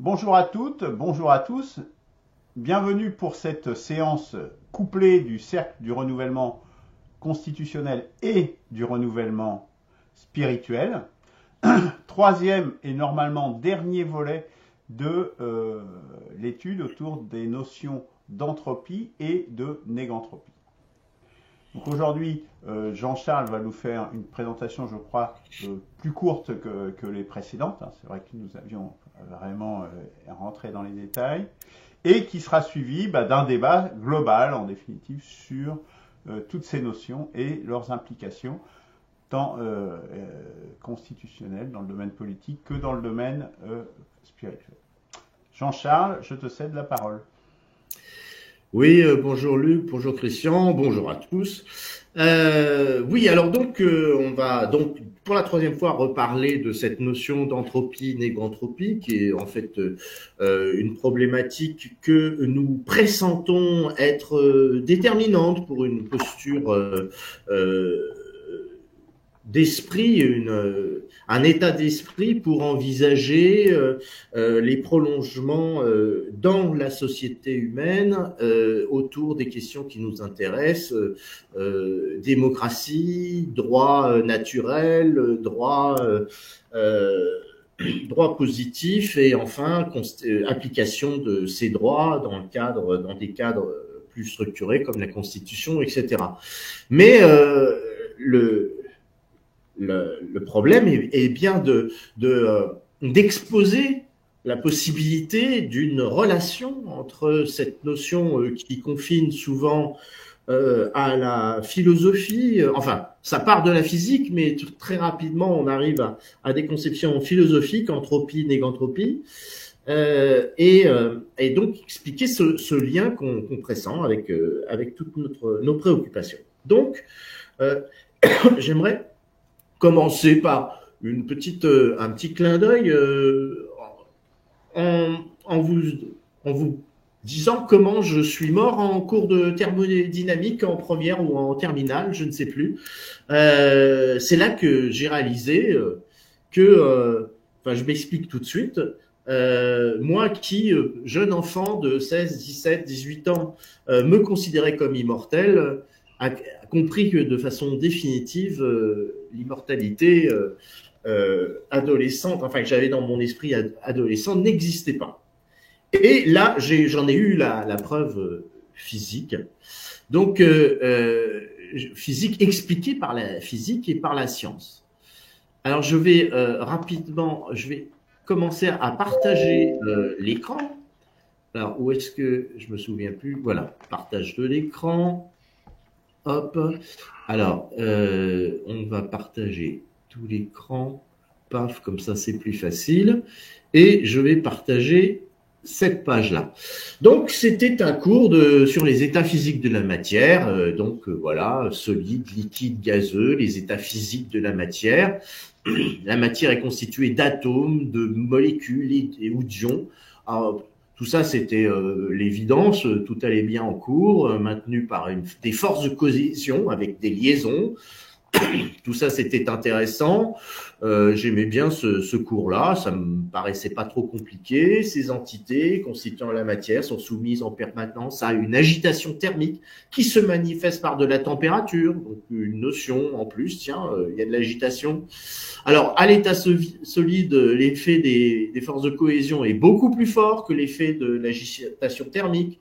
Bonjour à toutes, bonjour à tous. Bienvenue pour cette séance couplée du cercle du renouvellement constitutionnel et du renouvellement spirituel. Troisième et normalement dernier volet de l'étude autour des notions d'entropie et de négantropie. Donc aujourd'hui, Jean-Charles va nous faire une présentation, je crois, plus courte que les précédentes. C'est vrai que nous avions vraiment rentré dans les détails. Et qui sera suivi d'un débat global, en définitive, sur toutes ces notions et leurs implications, tant constitutionnelles, dans le domaine politique, que dans le domaine spirituel. Jean-Charles, je te cède la parole. Oui, bonjour Luc, bonjour Christian, bonjour à tous. Oui, alors donc on va donc pour la troisième fois reparler de cette notion d'entropie, négantropie, qui est en fait une problématique que nous pressentons être déterminante pour une posture d'esprit, un état d'esprit pour envisager les prolongements dans la société humaine autour des questions qui nous intéressent, démocratie, droit naturel, droit positif et enfin application de ces droits dans des cadres plus structurés comme la Constitution, etc. Mais le problème est bien d'exposer la possibilité d'une relation entre cette notion qui confine souvent à la philosophie. Enfin, ça part de la physique, mais très rapidement, on arrive à des conceptions philosophiques, entropie, négantropie, et donc expliquer ce lien qu'on pressent avec toutes nos préoccupations. Donc, j'aimerais commencer par un petit clin d'œil en vous disant comment je suis mort en cours de thermodynamique en première ou en terminale, je ne sais plus. C'est là que j'ai réalisé je m'explique tout de suite. Moi qui, jeune enfant de 16, 17, 18 ans, me considérais comme immortel, a compris que de façon définitive, l'immortalité adolescente, enfin que j'avais dans mon esprit adolescent, n'existait pas. Et là, j'en ai eu la preuve physique. Donc, physique expliquée par la physique et par la science. Alors, je vais commencer à partager l'écran. Alors, où est-ce que je me souviens plus? Voilà, partage de l'écran. Hop. Alors, on va partager tout l'écran. Paf, comme ça, c'est plus facile. Et je vais partager cette page-là. Donc, c'était un cours sur les états physiques de la matière. Voilà, solide, liquide, gazeux, les états physiques de la matière. La matière est constituée d'atomes, de molécules ou d'ions. Alors, tout ça, c'était l'évidence, tout allait bien en cours, maintenu par des forces de cohésion avec des liaisons. Tout ça, c'était intéressant. J'aimais bien ce cours-là. Ça me paraissait pas trop compliqué. Ces entités constituant la matière sont soumises en permanence à une agitation thermique qui se manifeste par de la température. Donc, une notion en plus. Tiens, il y a de l'agitation. Alors, à l'état solide, l'effet des forces de cohésion est beaucoup plus fort que l'effet de l'agitation thermique.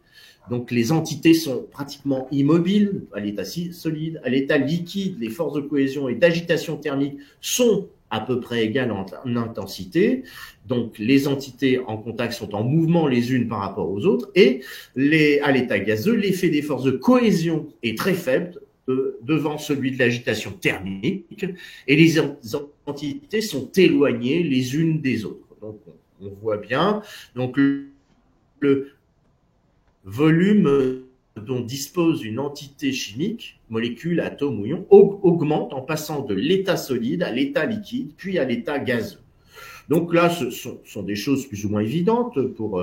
Donc, les entités sont pratiquement immobiles à l'état solide. À l'état liquide, les forces de cohésion et d'agitation thermique sont à peu près égales en intensité. Donc, les entités en contact sont en mouvement les unes par rapport aux autres. Et à l'état gazeux, l'effet des forces de cohésion est très faible devant celui de l'agitation thermique. Et les entités sont éloignées les unes des autres. Donc, on voit bien. Donc, le volume dont dispose une entité chimique, molécule, atome ou ion, augmente en passant de l'état solide à l'état liquide, puis à l'état gazeux. Donc là, ce sont des choses plus ou moins évidentes pour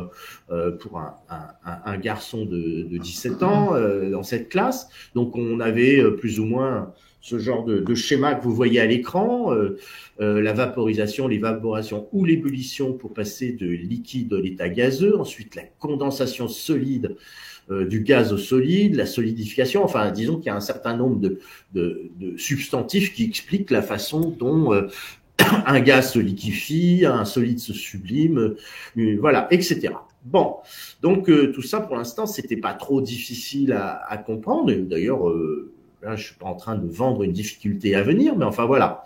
un garçon de 17 ans dans cette classe. Donc on avait plus ou moins ce genre de schéma que vous voyez à l'écran, la vaporisation, l'évaporation ou l'ébullition pour passer de liquide à l'état gazeux, ensuite la condensation solide du gaz au solide, la solidification, enfin disons qu'il y a un certain nombre de substantifs qui expliquent la façon dont un gaz se liquéfie, un solide se sublime, voilà, etc. Bon, donc tout ça pour l'instant c'était pas trop difficile à comprendre, et d'ailleurs là je suis pas en train de vendre une difficulté à venir, mais enfin voilà.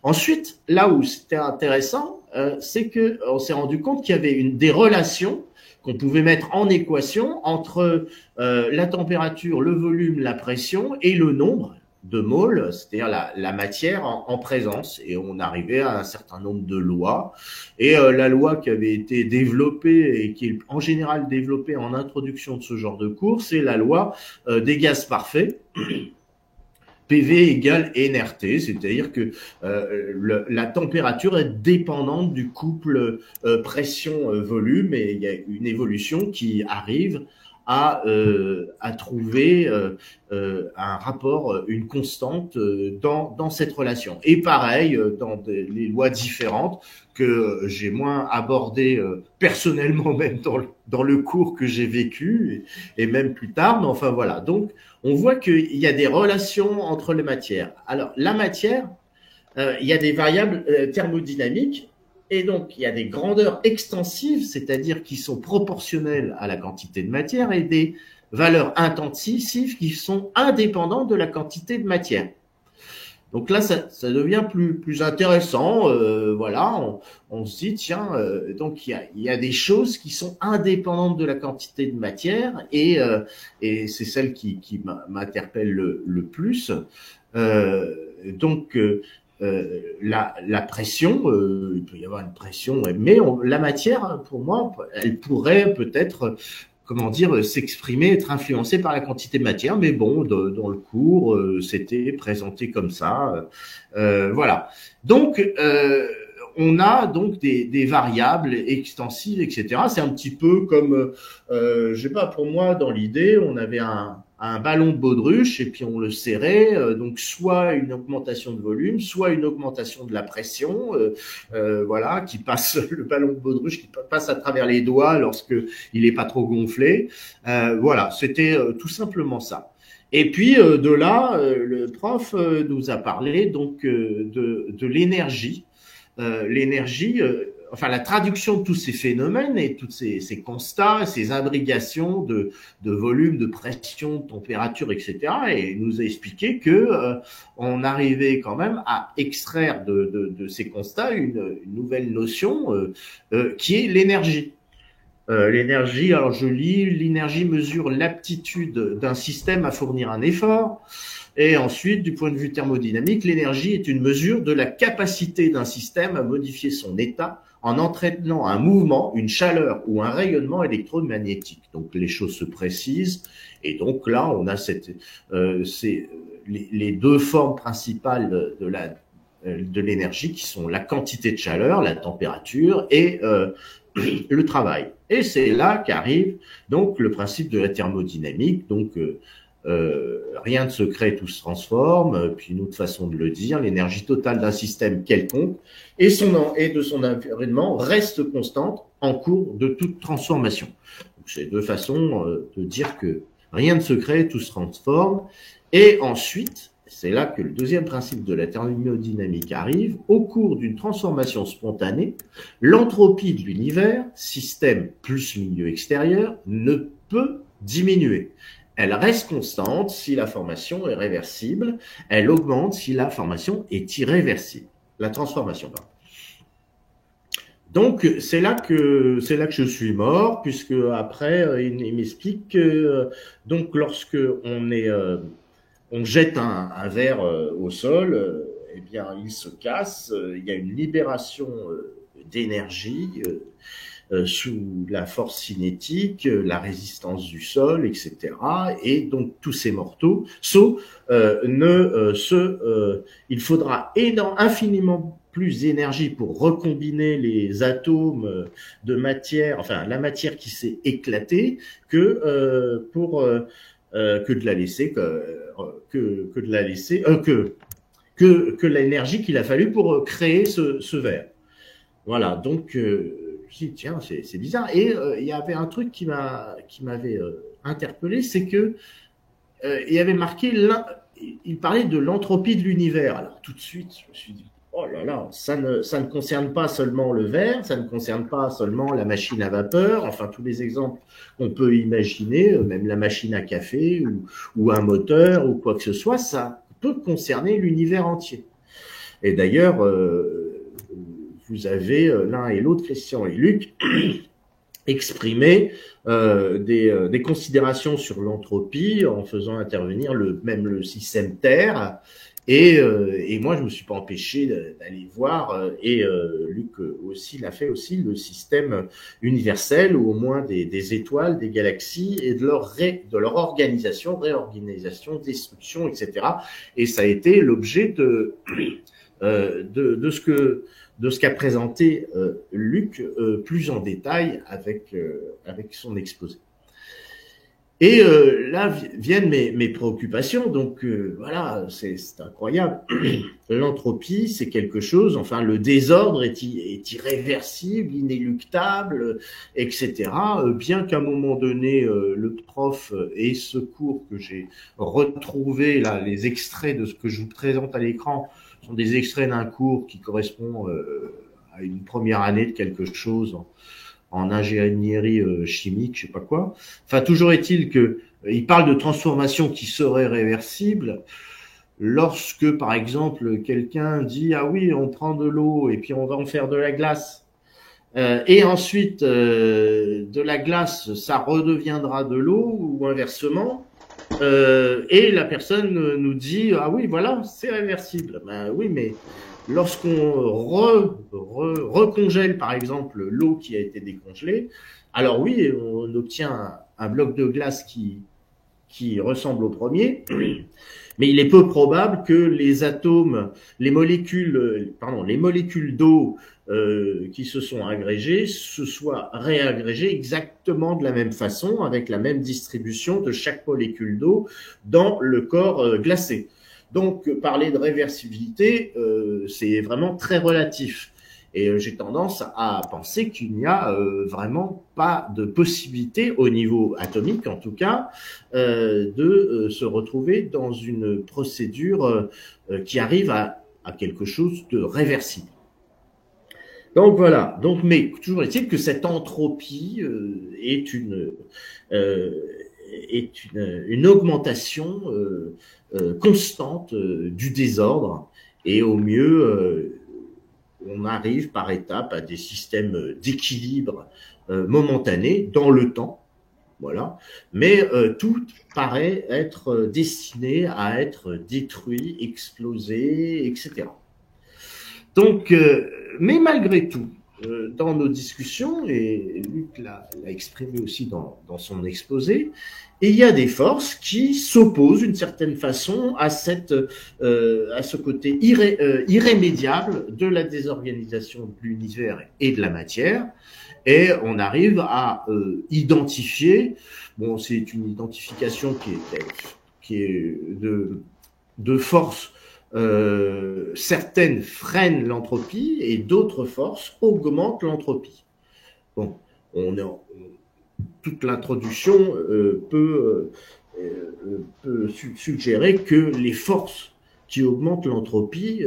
Ensuite, là où c'était intéressant, c'est que on s'est rendu compte qu'il y avait des relations qu'on pouvait mettre en équation entre la température, le volume, la pression et le nombre de moles, c'est-à-dire la matière en présence. Et on arrivait à un certain nombre de lois. Et la loi qui avait été développée et qui est en général développée en introduction de ce genre de cours, c'est la loi des gaz parfaits. PV égale NRT, c'est-à-dire que la température est dépendante du couple pression-volume et il y a une évolution qui arrive à trouver un rapport, une constante dans cette relation. Et pareil, dans les lois différentes que j'ai moins abordées personnellement, même dans le cours que j'ai vécu, et même plus tard, mais enfin voilà. Donc, on voit qu'il y a des relations entre les matières. Alors, la matière, il y a des variables thermodynamiques, et donc il y a des grandeurs extensives, c'est-à-dire qui sont proportionnelles à la quantité de matière, et des valeurs intensives qui sont indépendantes de la quantité de matière. Donc là, ça devient plus intéressant. Voilà, on se dit tiens, donc il y a des choses qui sont indépendantes de la quantité de matière et c'est celle qui m'interpelle le plus. Donc la pression, il peut y avoir une pression, mais la matière, pour moi, elle pourrait peut-être comment dire, s'exprimer, être influencé par la quantité de matière, mais bon, dans le cours, c'était présenté comme ça. Voilà. Donc, on a donc des variables extensives, etc. C'est un petit peu comme, je sais pas, pour moi, dans l'idée, on avait un ballon de baudruche et puis on le serrait, donc soit une augmentation de volume, soit une augmentation de la pression, voilà, qui passe le ballon de baudruche qui passe à travers les doigts lorsque il est pas trop gonflé. Voilà, c'était tout simplement ça. Et puis de là, le prof nous a parlé donc de l'énergie. L'énergie, enfin la traduction de tous ces phénomènes et tous ces constats, ces abrégations de volume, de pression, de température, etc. Et il nous a expliqué que on arrivait quand même à extraire de ces constats une nouvelle notion qui est l'énergie. L'énergie, alors je lis, l'énergie mesure l'aptitude d'un système à fournir un effort. Et ensuite, du point de vue thermodynamique, l'énergie est une mesure de la capacité d'un système à modifier son état en entraînant un mouvement, une chaleur ou un rayonnement électromagnétique. Donc les choses se précisent. Et donc là, on a les deux formes principales de l'énergie qui sont la quantité de chaleur, la température et le travail. Et c'est là qu'arrive donc le principe de la thermodynamique. Donc rien de secret, tout se transforme. Puis une autre façon de le dire, l'énergie totale d'un système quelconque et de son environnement reste constante en cours de toute transformation. Donc, c'est deux façons de dire que rien de secret, tout se transforme. Et ensuite, c'est là que le deuxième principe de la thermodynamique arrive. Au cours d'une transformation spontanée, l'entropie de l'univers, système plus milieu extérieur, ne peut diminuer. Elle reste constante si la formation est réversible. Elle augmente si la formation est irréversible. La transformation, pardon. Donc, c'est là que je suis mort, puisque après, il m'explique que, donc, lorsque on jette un verre au sol, eh bien, il se casse, il y a une libération d'énergie sous la force cinétique, la résistance du sol, etc. Et donc tous ces morceaux, il faudra infiniment plus d'énergie pour recombiner les atomes de matière, enfin la matière qui s'est éclatée, que pour que de la laisser, que de la laisser, que l'énergie qu'il a fallu pour créer ce verre. Voilà, donc je dis tiens, c'est bizarre. Et il y avait un truc qui m'avait interpellé, c'est que il y avait marqué il parlait de l'entropie de l'univers. Alors tout de suite, je me suis dit oh là là, ça ne concerne pas seulement le verre, ça ne concerne pas seulement la machine à vapeur, enfin tous les exemples qu'on peut imaginer, même la machine à café ou un moteur ou quoi que ce soit, ça peut concerner l'univers entier. Et d'ailleurs, vous avez l'un et l'autre, Christian et Luc, exprimé des considérations sur l'entropie en faisant intervenir même le système Terre. Et moi, je me suis pas empêché d'aller voir, et Luc aussi l'a fait aussi, le système universel, ou au moins des étoiles, des galaxies, et de leur organisation, réorganisation, destruction, etc. Et ça a été l'objet de ce qu'a présenté Luc plus en détail avec son exposé. Et là viennent mes préoccupations. Donc voilà, c'est incroyable. L'entropie, c'est quelque chose. Enfin, le désordre est irréversible, inéluctable, etc. Bien qu'à un moment donné, le prof et ce cours que j'ai retrouvé là, les extraits de ce que je vous présente à l'écran sont des extraits d'un cours qui correspond à une première année de quelque chose en ingénierie chimique, je sais pas quoi. Enfin, toujours est-il que il parle de transformation qui serait réversible lorsque, par exemple, quelqu'un dit ah oui, on prend de l'eau et puis on va en faire de la glace. Et ensuite, de la glace, ça redeviendra de l'eau ou inversement. Et la personne nous dit ah oui, voilà, c'est réversible. Ben oui, mais lorsqu'on recongèle, par exemple, l'eau qui a été décongelée, alors oui, on obtient un bloc de glace qui ressemble au premier, mais il est peu probable que les atomes, les molécules d'eau qui se sont agrégées se soient réagrégées exactement de la même façon, avec la même distribution de chaque molécule d'eau dans le corps glacé. Donc, parler de réversibilité, c'est vraiment très relatif. Et j'ai tendance à penser qu'il n'y a vraiment pas de possibilité, au niveau atomique en tout cas, de se retrouver dans une procédure qui arrive à quelque chose de réversible. Donc voilà. Donc, mais toujours est-il que cette entropie est une augmentation constante du désordre, et au mieux on arrive par étapes à des systèmes d'équilibre momentanés dans le temps, voilà. Mais tout paraît être destiné à être détruit, explosé, etc. Donc, mais malgré tout, dans nos discussions, et Luc l'a exprimé aussi dans son exposé, et il y a des forces qui s'opposent d'une certaine façon à ce côté irrémédiable de la désorganisation de l'univers et de la matière, et on arrive à identifier, bon, c'est une identification qui est de forces. Certaines freinent l'entropie et d'autres forces augmentent l'entropie. Bon, toute l'introduction peut suggérer que les forces qui augmentent l'entropie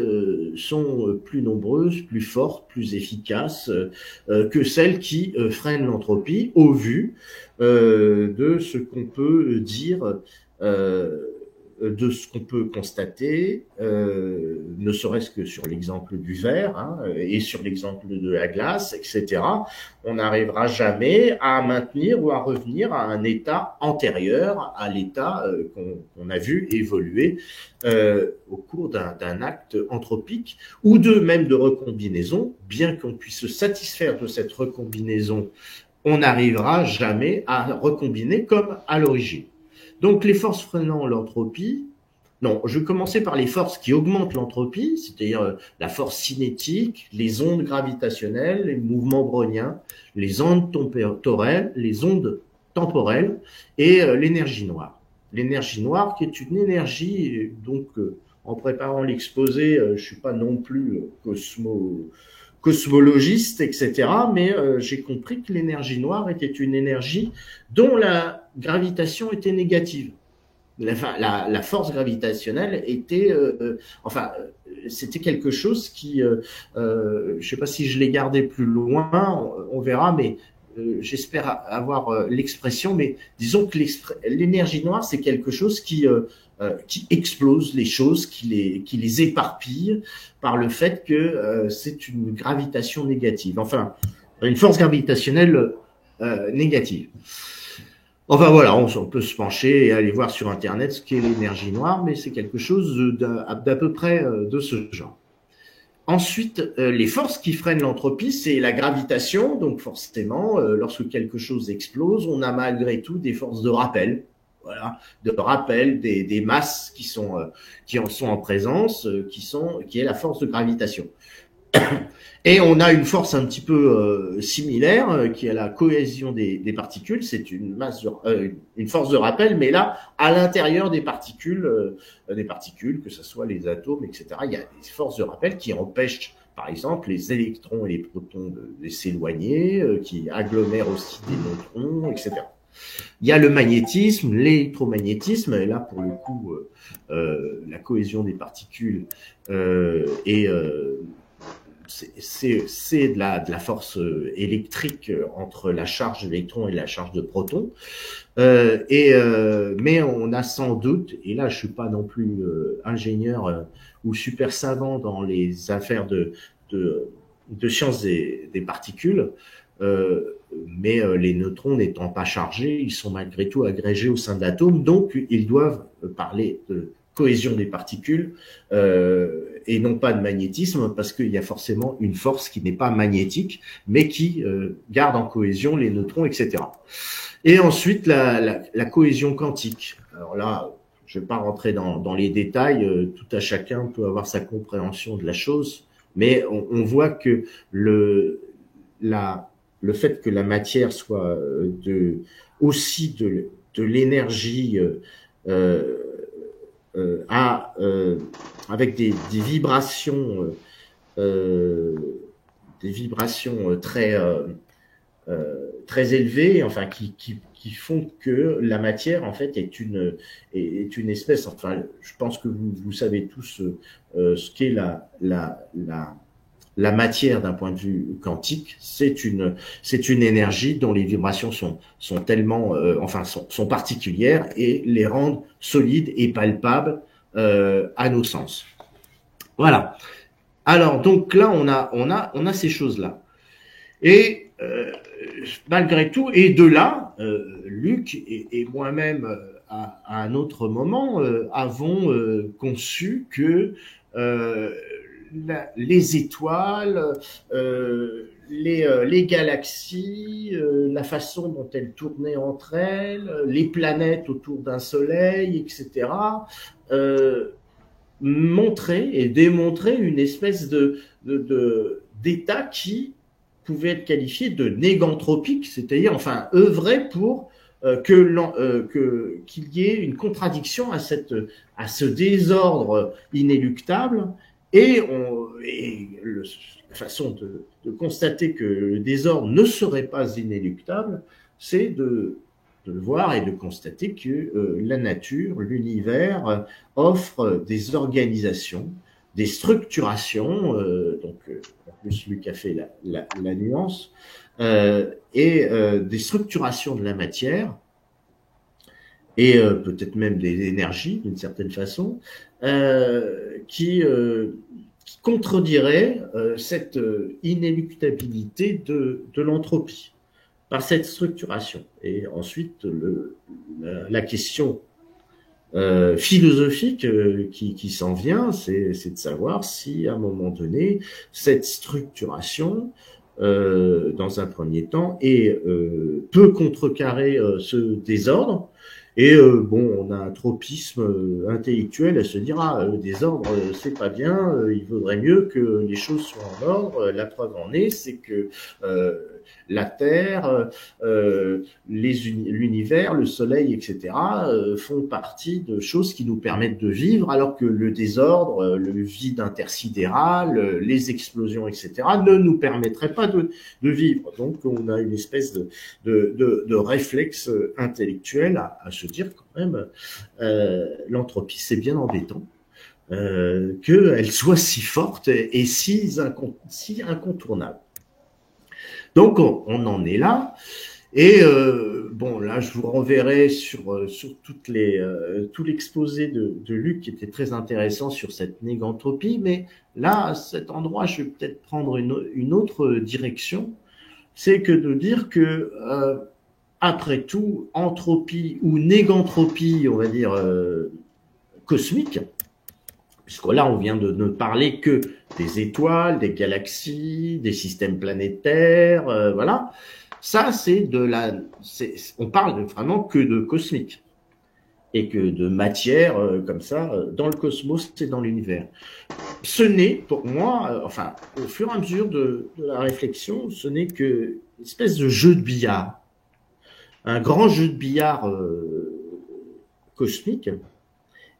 sont plus nombreuses, plus fortes, plus efficaces que celles qui freinent l'entropie, au vu de ce qu'on peut dire de ce qu'on peut constater, ne serait-ce que sur l'exemple du verre et sur l'exemple de la glace, etc., on n'arrivera jamais à maintenir ou à revenir à un état antérieur à l'état qu'on a vu évoluer au cours d'un acte anthropique ou même de recombinaison. Bien qu'on puisse se satisfaire de cette recombinaison, on n'arrivera jamais à recombiner comme à l'origine. Donc, les forces freinant l'entropie, non, je vais commencer par les forces qui augmentent l'entropie, c'est-à-dire la force cinétique, les ondes gravitationnelles, les mouvements browniens, les ondes temporelles et l'énergie noire. l'énergie noire, qui est une énergie, donc en préparant l'exposé, je suis pas non plus cosmologiste, etc. Mais j'ai compris que l'énergie noire était une énergie dont la gravitation était négative. La force gravitationnelle était, c'était quelque chose qui, je sais pas si je l'ai gardé plus loin, on verra, mais j'espère avoir l'expression, mais disons que l'énergie noire, c'est quelque chose qui explose les choses, qui les éparpille par le fait que c'est une gravitation négative. Enfin, une force gravitationnelle négative. Enfin voilà, on peut se pencher et aller voir sur Internet ce qu'est l'énergie noire, mais c'est quelque chose d'à peu près de ce genre. Ensuite, les forces qui freinent l'entropie, c'est la gravitation. Donc forcément, lorsque quelque chose explose, on a malgré tout des forces de rappel. Voilà, de rappel des masses qui en sont en présence, qui est la force de gravitation. Et on a une force un petit peu similaire qui est la cohésion des particules. C'est une force de rappel, mais là, à l'intérieur des particules, que ce soit les atomes, etc. Il y a des forces de rappel qui empêchent, par exemple, les électrons et les protons de s'éloigner, qui agglomèrent aussi des neutrons, etc. Il y a le magnétisme, l'électromagnétisme, et là, pour le coup, la cohésion des particules c'est de la force électrique entre la charge d'électrons et la charge de protons. Mais on a sans doute, et là je suis pas non plus ingénieur ou super savant dans les affaires de sciences des particules, mais les neutrons n'étant pas chargés, ils sont malgré tout agrégés au sein de l'atome, donc ils doivent parler de cohésion des particules et non pas de magnétisme, parce qu'il y a forcément une force qui n'est pas magnétique, mais qui garde en cohésion les neutrons, etc. Et ensuite, la cohésion quantique. Alors là, je ne vais pas rentrer dans les détails, tout à chacun peut avoir sa compréhension de la chose, mais on voit que le fait que la matière soit aussi de l'énergie avec des vibrations très élevées, enfin qui font que la matière en fait est une espèce, enfin je pense que vous savez tous ce qu'est la matière d'un point de vue quantique. C'est une énergie dont les vibrations sont tellement sont particulières et les rendent solides et palpables à nos sens. Voilà. Alors donc là on a ces choses-là. Et malgré tout, et de là, Luc et moi-même à un autre moment avons conçu que les étoiles, les galaxies, la façon dont elles tournaient entre elles, les planètes autour d'un soleil, etc., montraient et démontraient une espèce d'état qui pouvait être qualifié de négantropique, c'est-à-dire enfin œuvrer pour qu'il y ait une contradiction à ce désordre inéluctable. Et la façon de constater que le désordre ne serait pas inéluctable, c'est de le voir et de constater que la nature, l'univers offre des organisations, des structurations, donc en plus Luc a fait la nuance, et des structurations de la matière, et peut-être même des énergies d'une certaine façon, qui contredirait cette inéluctabilité de l'entropie par cette structuration. Et ensuite, la question philosophique qui s'en vient, c'est de savoir si à un moment donné, cette structuration, dans un premier temps, peut contrecarrer ce désordre, Et bon, on a un tropisme intellectuel à se dire désordre, c'est pas bien, il vaudrait mieux que les choses soient en ordre. La preuve en est, c'est que la Terre, l'univers, le Soleil, etc., font partie de choses qui nous permettent de vivre, alors que le désordre, le vide intersidéral, les explosions, etc., ne nous permettraient pas de vivre. Donc, on a une espèce de réflexe intellectuel à se dire quand même, l'entropie, c'est bien embêtant. Qu'elle soit si forte et si incontournable. Donc on en est là. Et bon, là, je vous renverrai sur tout l'exposé de Luc qui était très intéressant sur cette négantropie. Mais là, à cet endroit, je vais peut-être prendre une autre direction. C'est que de dire que après tout, entropie ou négantropie, on va dire cosmique, puisque là, on vient de ne parler que des étoiles, des galaxies, des systèmes planétaires, voilà. Ça, on parle vraiment que de cosmique et que de matière comme ça dans le cosmos et dans l'univers. Ce n'est, pour moi, enfin, au fur et à mesure de la réflexion, ce n'est que une espèce de jeu de billard, un grand jeu de billard cosmique.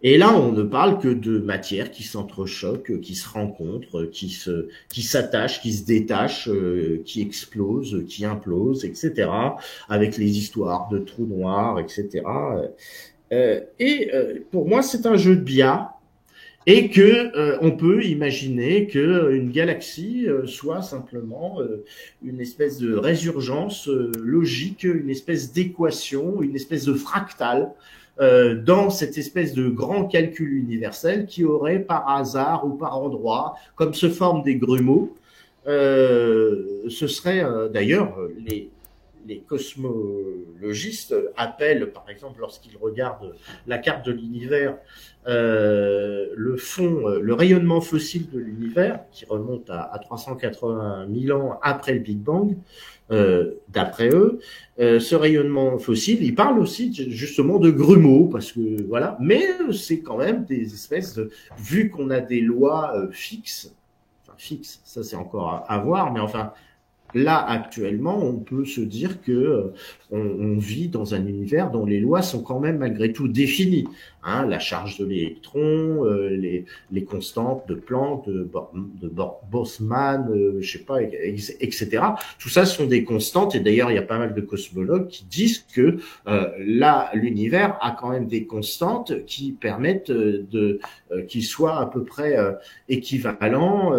Et là, on ne parle que de matière qui s'entrechoque, qui se rencontre, qui s'attache, qui se détache, qui explose, qui implose, etc. Avec les histoires de trous noirs, etc. Pour moi, c'est un jeu de billard. Et que on peut imaginer que une galaxie soit simplement une espèce de résurgence logique, une espèce d'équation, une espèce de fractale dans cette espèce de grand calcul universel qui aurait par hasard ou par endroit, comme se forment des grumeaux, ce serait d'ailleurs les cosmologistes appellent, par exemple, lorsqu'ils regardent la carte de l'univers, le rayonnement fossile de l'univers, qui remonte à 380 000 ans après le Big Bang, d'après eux, ce rayonnement fossile, ils parlent aussi justement de grumeaux, parce que voilà, mais c'est quand même des espèces vu qu'on a des lois fixes, ça c'est encore à voir, mais enfin, là, actuellement, on peut se dire que on vit dans un univers dont les lois sont quand même malgré tout définies. Hein, la charge de l'électron, les constantes de Planck, de Boltzmann, je sais pas, etc. Tout ça sont des constantes. Et d'ailleurs, il y a pas mal de cosmologues qui disent que là, l'univers a quand même des constantes qui permettent qu'il soit à peu près équivalent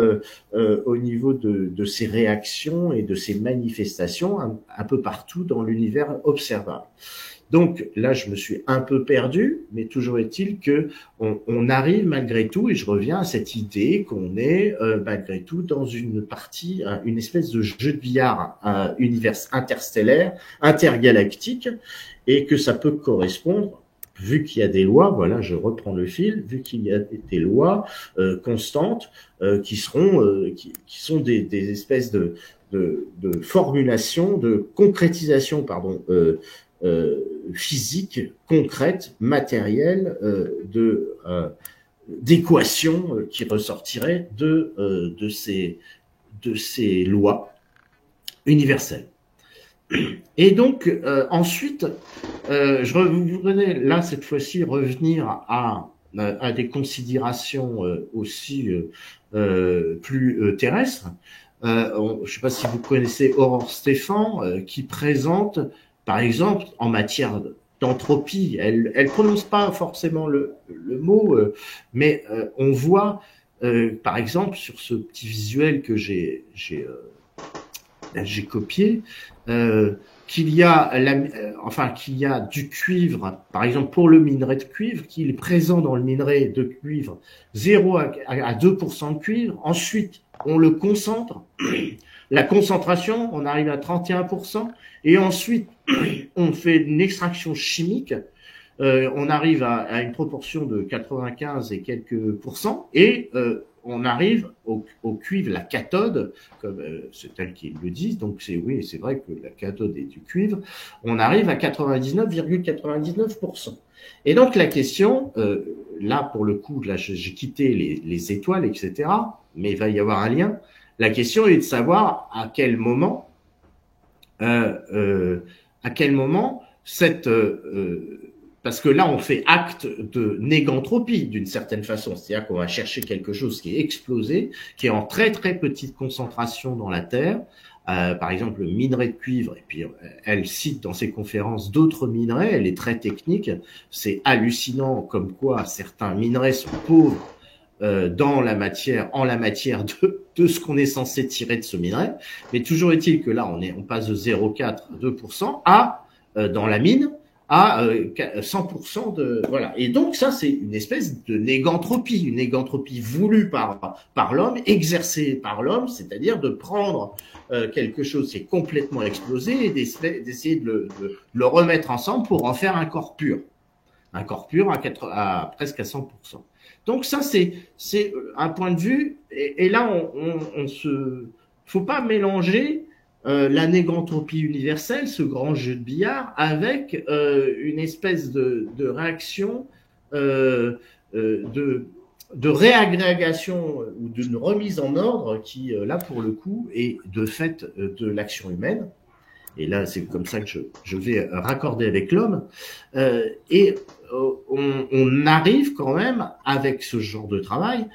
au niveau de ses réactions et de ses manifestations un peu partout dans l'univers observable. Donc là, je me suis un peu perdu, mais toujours est-il que on arrive malgré tout, et je reviens à cette idée qu'on est malgré tout dans une partie, une espèce de jeu de billard, un univers interstellaire, intergalactique, et que ça peut correspondre, vu qu'il y a des lois, voilà, je reprends le fil, vu qu'il y a des lois constantes qui sont des espèces de formulation, de concrétisation, pardon, physique, concrète, matérielle, d'équations qui ressortiraient de ces lois universelles. Et donc ensuite, je voudrais là cette fois-ci revenir à des considérations aussi plus terrestres. Je ne sais pas si vous connaissez Aurore Stéphan, qui présente, par exemple, en matière d'entropie, elle prononce pas forcément le mot, mais on voit, par exemple, sur ce petit visuel que j'ai copié, qu'il y a du cuivre, par exemple pour le minerai de cuivre, qu'il est présent dans le minerai de cuivre 0 à 2% de cuivre. Ensuite, on le concentre. La concentration, on arrive à 31%. Et ensuite, on fait une extraction chimique. On arrive à une proportion de 95 et quelques pourcents. Et on arrive au cuivre, la cathode, comme c'est tel qu'ils le disent, donc oui, c'est vrai que la cathode est du cuivre, on arrive à 99,99%. Et donc la question, là pour le coup, là j'ai quitté les étoiles, etc., mais il va y avoir un lien. La question est de savoir à quel moment cette parce que là, on fait acte de négantropie d'une certaine façon. C'est-à-dire qu'on va chercher quelque chose qui est explosé, qui est en très très petite concentration dans la Terre. Par exemple, le minerai de cuivre. Et puis, elle cite dans ses conférences d'autres minerais. Elle est très technique. C'est hallucinant comme quoi certains minerais sont pauvres en la matière de ce qu'on est censé tirer de ce minerai. Mais toujours est-il que là, on passe de 0,4 à 2% à dans la mine à 100% de voilà. Et donc ça, c'est une espèce de négantropie, une négantropie voulue par l'homme, exercée par l'homme, c'est-à-dire de prendre quelque chose qui est complètement explosé et d'essayer de le remettre ensemble pour en faire un corps pur à presque à 100%. Donc ça, c'est un point de vue. Et là, faut pas mélanger la négantropie universelle, ce grand jeu de billard, avec une espèce de réaction de réagrégation ou d'une remise en ordre qui, là, pour le coup, est de fait de l'action humaine. Et là, c'est comme ça que je vais raccorder avec l'homme. Et on arrive quand même, avec ce genre de travail,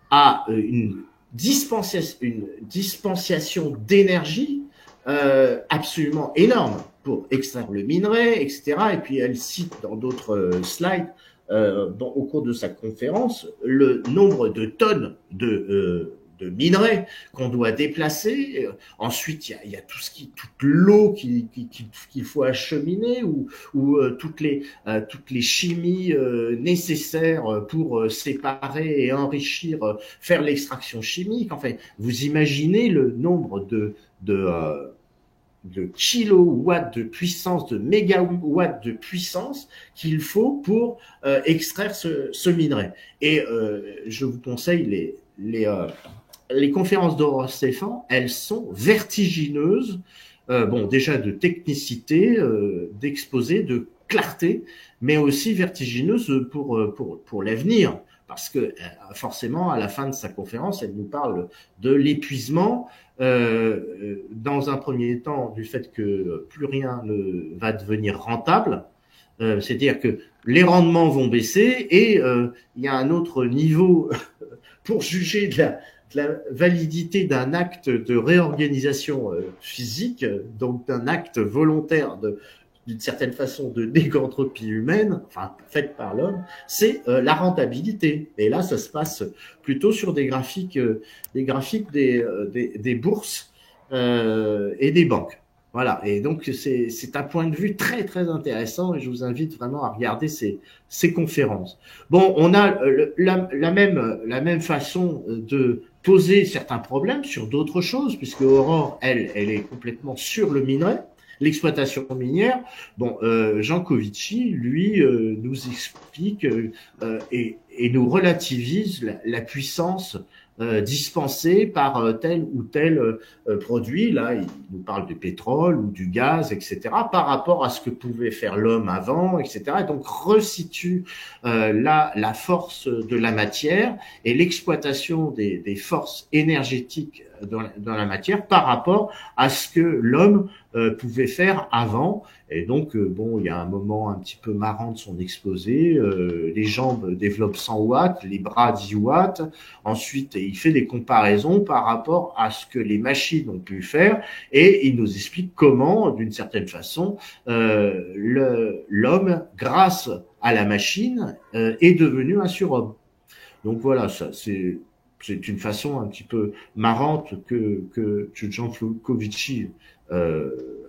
à une dispensation d'énergie absolument énorme pour extraire le minerai, etc. Et puis elle cite dans d'autres slides, au cours de sa conférence, le nombre de tonnes de minerais qu'on doit déplacer. Ensuite, il y a toute l'eau qu'il faut acheminer ou toutes les chimies nécessaires pour séparer et enrichir, faire l'extraction chimique. Enfin, vous imaginez le nombre de kilowatts de puissance, de mégawatts de puissance qu'il faut pour extraire ce minerai. Et je vous conseille les conférences d'Aurore Stéphan, elles sont vertigineuses, déjà de technicité, d'exposé, de clarté, mais aussi vertigineuses pour l'avenir. Parce que forcément, à la fin de sa conférence, elle nous parle de l'épuisement, dans un premier temps du fait que plus rien ne va devenir rentable, c'est-à-dire que les rendements vont baisser et il y a un autre niveau pour juger de la validité d'un acte de réorganisation physique, donc d'un acte volontaire d'une certaine façon de négantropie humaine, enfin faite par l'homme, c'est la rentabilité. Et là, ça se passe plutôt sur des graphiques des bourses et des banques. Voilà. Et donc c'est un point de vue très très intéressant et je vous invite vraiment à regarder ces conférences. Bon, on a la même façon de poser certains problèmes sur d'autres choses, puisque Aurore, elle est complètement sur le minerai. L'exploitation minière, Jean Covici, lui, nous explique et nous relativise la puissance dispensée par tel ou tel produit. Là, il nous parle du pétrole ou du gaz, etc., par rapport à ce que pouvait faire l'homme avant, etc. Et donc, resitue la force de la matière et l'exploitation des forces énergétiques dans la matière par rapport à ce que l'homme pouvait faire avant. Et donc, il y a un moment un petit peu marrant de son exposé. Les jambes développent 100 watts, les bras 10 watts. Ensuite, il fait des comparaisons par rapport à ce que les machines ont pu faire et il nous explique comment, d'une certaine façon, l'homme, grâce à la machine, est devenu un surhomme. Donc voilà, ça c'est une façon un petit peu marrante que Jean Covici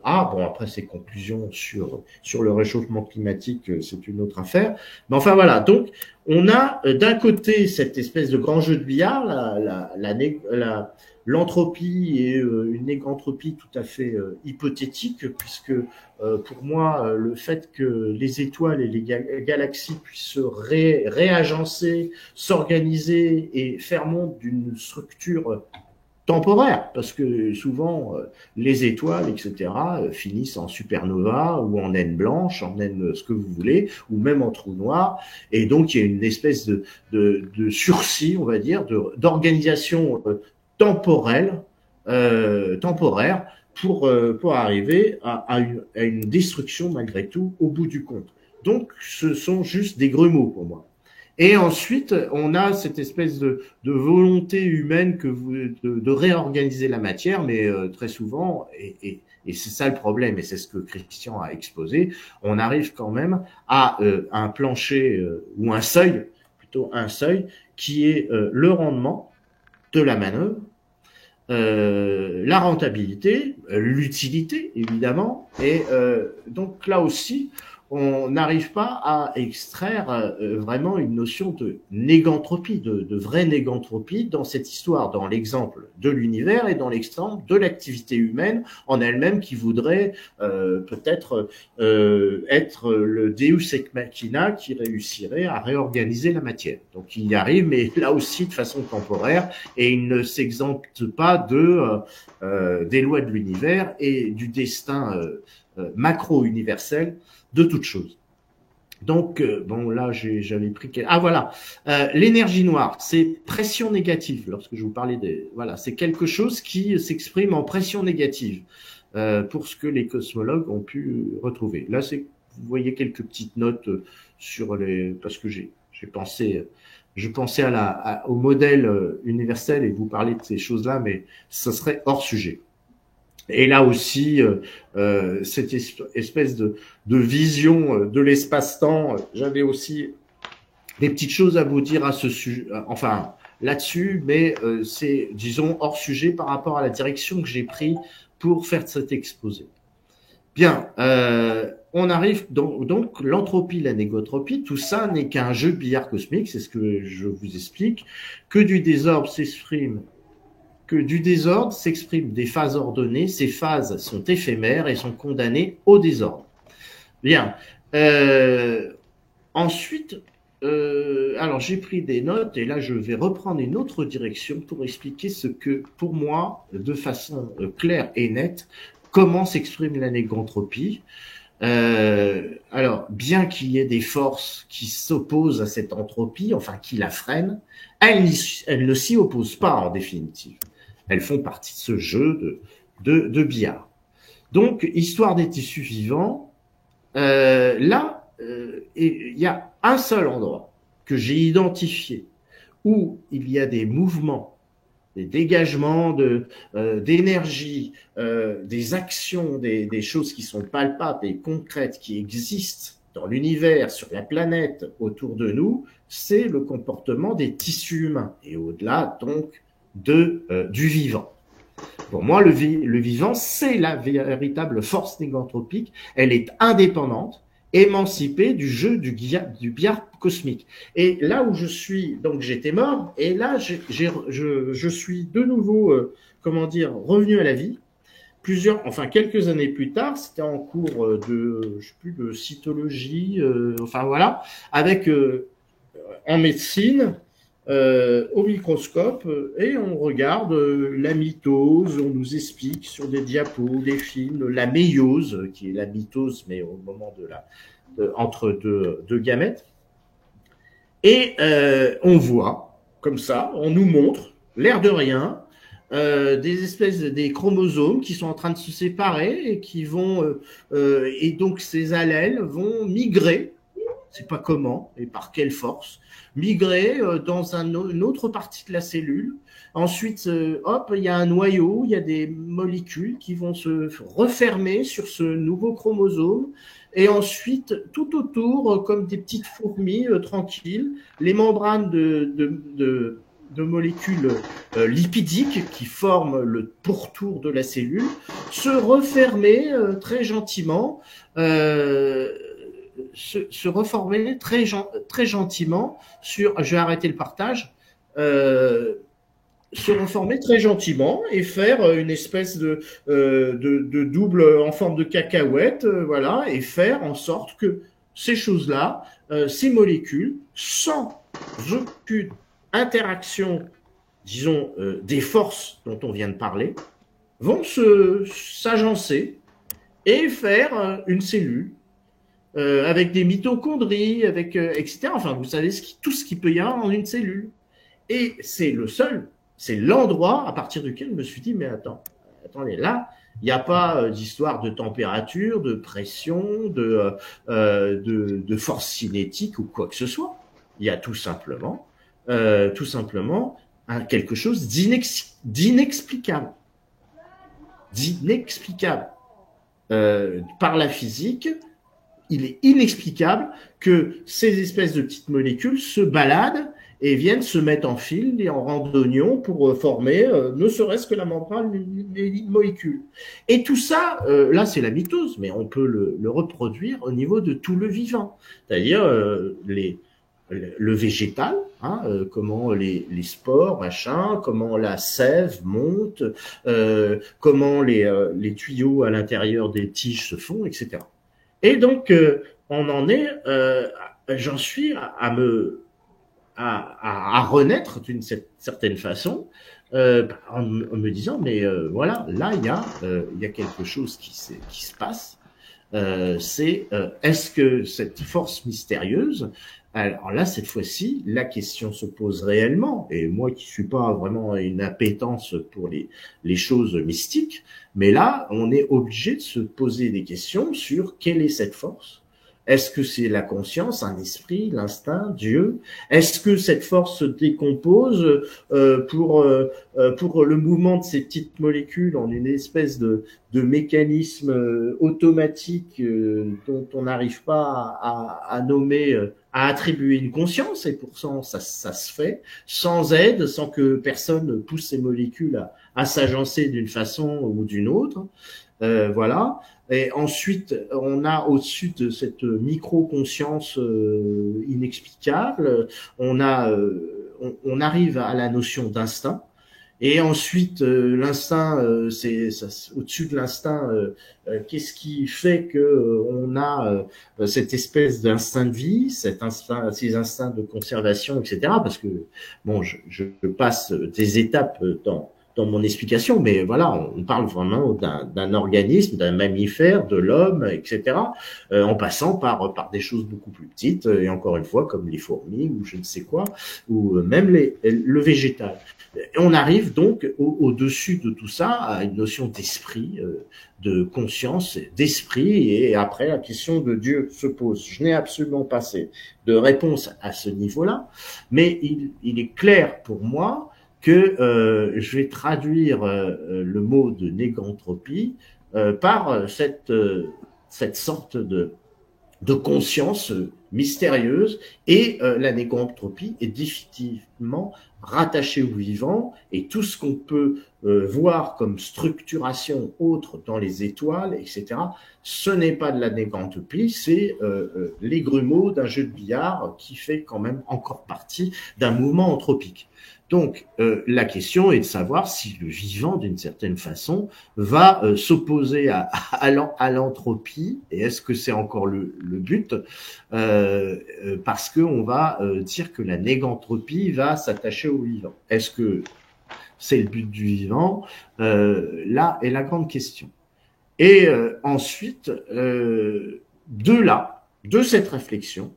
bon, après ces conclusions sur le réchauffement climatique, c'est une autre affaire. Mais enfin voilà, donc on a d'un côté cette espèce de grand jeu de billard, l'entropie et une négantropie tout à fait hypothétique, puisque pour moi, le fait que les étoiles et les galaxies puissent se réagencer, s'organiser et faire montre d'une structure temporaire, parce que souvent les étoiles, etc., finissent en supernova ou en naine blanche, en naine ce que vous voulez, ou même en trou noir, et donc il y a une espèce de sursis, on va dire, d'organisation temporelle, temporaire, pour arriver à une destruction malgré tout au bout du compte. Donc ce sont juste des grumeaux pour moi. Et ensuite, on a cette espèce de volonté humaine de réorganiser la matière, mais très souvent, et c'est ça le problème, et c'est ce que Christian a exposé, on arrive quand même à un plancher ou un seuil, plutôt un seuil, qui est le rendement de la manœuvre, la rentabilité, l'utilité évidemment, et donc là aussi, on n'arrive pas à extraire vraiment une notion de négantropie, de vraie négantropie dans cette histoire, dans l'exemple de l'univers et dans l'exemple de l'activité humaine en elle-même qui voudrait peut-être être le Deus ex machina qui réussirait à réorganiser la matière. Donc il y arrive, mais là aussi de façon temporaire, et il ne s'exempte pas des lois de l'univers et du destin macro-universel de toute chose. Donc, bon, là, j'avais pris... Ah, voilà. L'énergie noire, c'est pression négative. Lorsque je vous parlais voilà, c'est quelque chose qui s'exprime en pression négative, pour ce que les cosmologues ont pu retrouver. Là, vous voyez quelques petites notes sur parce que je pensais au modèle universel et vous parler de ces choses-là, mais ce serait hors sujet. Et là aussi, cette espèce de vision de l'espace-temps, j'avais aussi des petites choses à vous dire à ce sujet, enfin là-dessus, mais c'est, disons, hors sujet par rapport à la direction que j'ai prise pour faire cet exposé. Bien, on arrive donc l'entropie, la négotropie, tout ça n'est qu'un jeu de billard cosmique, c'est ce que je vous explique, que du désordre s'exprime des phases ordonnées, ces phases sont éphémères et sont condamnées au désordre. Bien. Ensuite, alors j'ai pris des notes et là je vais reprendre une autre direction pour expliquer ce que, pour moi, de façon claire et nette, comment s'exprime la négantropie. Alors, bien qu'il y ait des forces qui s'opposent à cette entropie, enfin qui la freinent, elles ne s'y opposent pas en définitive. Elles font partie de ce jeu de billard. Donc, histoire des tissus vivants, là, il y a un seul endroit que j'ai identifié où il y a des mouvements, des dégagements d'énergie, des actions, des choses qui sont palpables et concrètes, qui existent dans l'univers, sur la planète, autour de nous, c'est le comportement des tissus humains. Et au-delà, donc, du vivant. Pour moi, le vivant, c'est la véritable force négantropique. Elle est indépendante, émancipée du jeu du billard cosmique. Et là où je suis, donc j'étais mort, et là je suis de nouveau, revenu à la vie. Quelques années plus tard, c'était en cours de cytologie, voilà, avec en médecine. Au microscope et on regarde la mitose, on nous explique sur des diapos, des films, la méiose, qui est la mitose, mais au moment entre deux gamètes. Et on voit, comme ça, on nous montre, l'air de rien, des chromosomes qui sont en train de se séparer et qui vont, et donc ces allèles vont migrer, c'est pas comment et par quelle force, migrer dans une autre partie de la cellule. Ensuite, il y a un noyau, il y a des molécules qui vont se refermer sur ce nouveau chromosome. Et ensuite, tout autour, comme des petites fourmis tranquilles, les membranes de molécules lipidiques qui forment le pourtour de la cellule se refermer très gentiment, se reformer très gentiment sur. Je vais arrêter le partage. Se reformer très gentiment et faire une espèce de double en forme de cacahuète, voilà, et faire en sorte que ces choses-là, ces molécules, sans aucune interaction, disons, des forces dont on vient de parler, vont s'agencer et faire une cellule avec des mitochondries, avec etc. Enfin, vous savez tout ce qu'il peut y avoir dans une cellule. Et c'est l'endroit à partir duquel je me suis dit, mais attendez, là, il n'y a pas d'histoire de température, de pression, de force cinétique ou quoi que ce soit. Il y a tout simplement quelque chose d'inexplicable. Par la physique, il est inexplicable que ces espèces de petites molécules se baladent et viennent se mettre en fil et en rang d'oignon pour former ne serait-ce que la membrane des molécules. Et tout ça, là c'est la mitose, mais on peut le reproduire au niveau de tout le vivant. C'est-à-dire le végétal, hein, comment les spores, machin, comment la sève monte, comment les tuyaux à l'intérieur des tiges se font, etc. Et donc, on en est, j'en suis à renaître d'une certaine façon, en me disant, mais voilà, là, il y a quelque chose qui se passe. Est-ce que cette force mystérieuse, alors là, cette fois-ci, la question se pose réellement, et moi qui suis pas vraiment une appétence pour les choses mystiques, mais là, on est obligé de se poser des questions sur quelle est cette force. Est-ce que c'est la conscience, un esprit, l'instinct, Dieu? Est-ce que cette force se décompose pour le mouvement de ces petites molécules en une espèce de mécanisme automatique dont on n'arrive pas à nommer, à attribuer une conscience, et pourtant ça se fait sans aide, sans que personne pousse ces molécules à s'agencer d'une façon ou d'une autre. Voilà. Et ensuite, on a au-dessus de cette micro-conscience inexplicable, on arrive à la notion d'instinct. Et ensuite, l'instinct, au-dessus de l'instinct, qu'est-ce qui fait que on a cette espèce d'instinct de vie, ces instincts de conservation, etc. Parce que bon, je passe des étapes dans mon explication, mais voilà, on parle vraiment d'un organisme, d'un mammifère, de l'homme, etc., en passant par des choses beaucoup plus petites, et encore une fois, comme les fourmis, ou je ne sais quoi, ou même le végétal. Et on arrive donc au-dessus de tout ça à une notion d'esprit, de conscience, d'esprit, et après la question de Dieu se pose. Je n'ai absolument pas de réponse à ce niveau-là, mais il est clair pour moi que je vais traduire le mot de négantropie par cette sorte de conscience mystérieuse, et la négantropie est définitivement rattachée au vivant, et tout ce qu'on peut voir comme structuration autre dans les étoiles, etc., ce n'est pas de la négantropie, c'est les grumeaux d'un jeu de billard qui fait quand même encore partie d'un mouvement anthropique. Donc, la question est de savoir si le vivant, d'une certaine façon, va s'opposer à l'entropie, et est-ce que c'est encore le but, parce qu'on va dire que la négantropie va s'attacher au vivant. Est-ce que c'est le but du vivant? Là est la grande question. Et ensuite, de cette réflexion,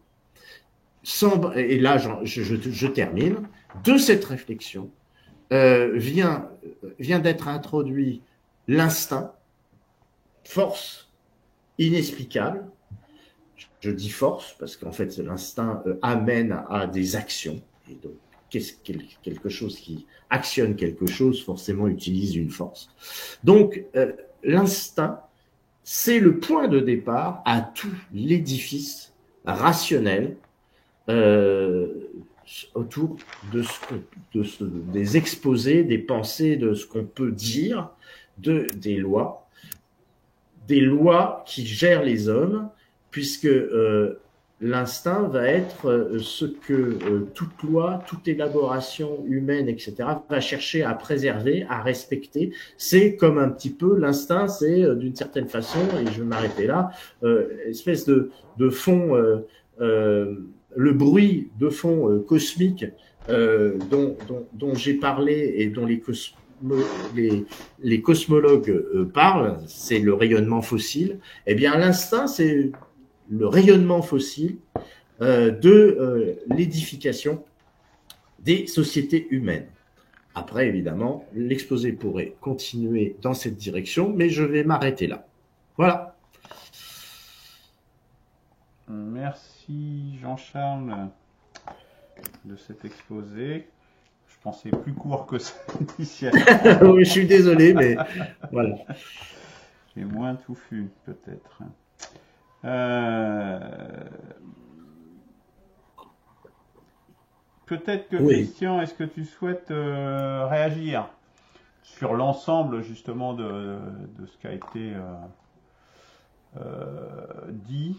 et là je termine, de cette réflexion vient d'être introduit l'instinct, force inexplicable. Je dis force parce qu'en fait l'instinct amène à des actions, et donc quelque chose qui actionne quelque chose forcément utilise une force. Donc l'instinct, c'est le point de départ à tout l'édifice rationnel autour de des exposés, des pensées, de ce qu'on peut dire, des lois qui gèrent les hommes, puisque l'instinct va être ce que toute loi, toute élaboration humaine, etc., va chercher à préserver, à respecter. C'est comme un petit peu l'instinct, c'est d'une certaine façon, et je vais m'arrêter là, espèce de fond, le bruit de fond cosmique dont j'ai parlé et dont les cosmologues parlent, c'est le rayonnement fossile. Eh bien, l'instinct, c'est le rayonnement fossile de l'édification des sociétés humaines. Après, évidemment, l'exposé pourrait continuer dans cette direction, mais je vais m'arrêter là. Voilà. Merci Jean-Charles de cet exposé. Je pensais plus court que ça initialement. Je suis désolé, mais voilà. J'ai moins touffu, peut-être. Peut-être que Oui. Christian, est-ce que tu souhaites réagir sur l'ensemble justement de ce qui a été dit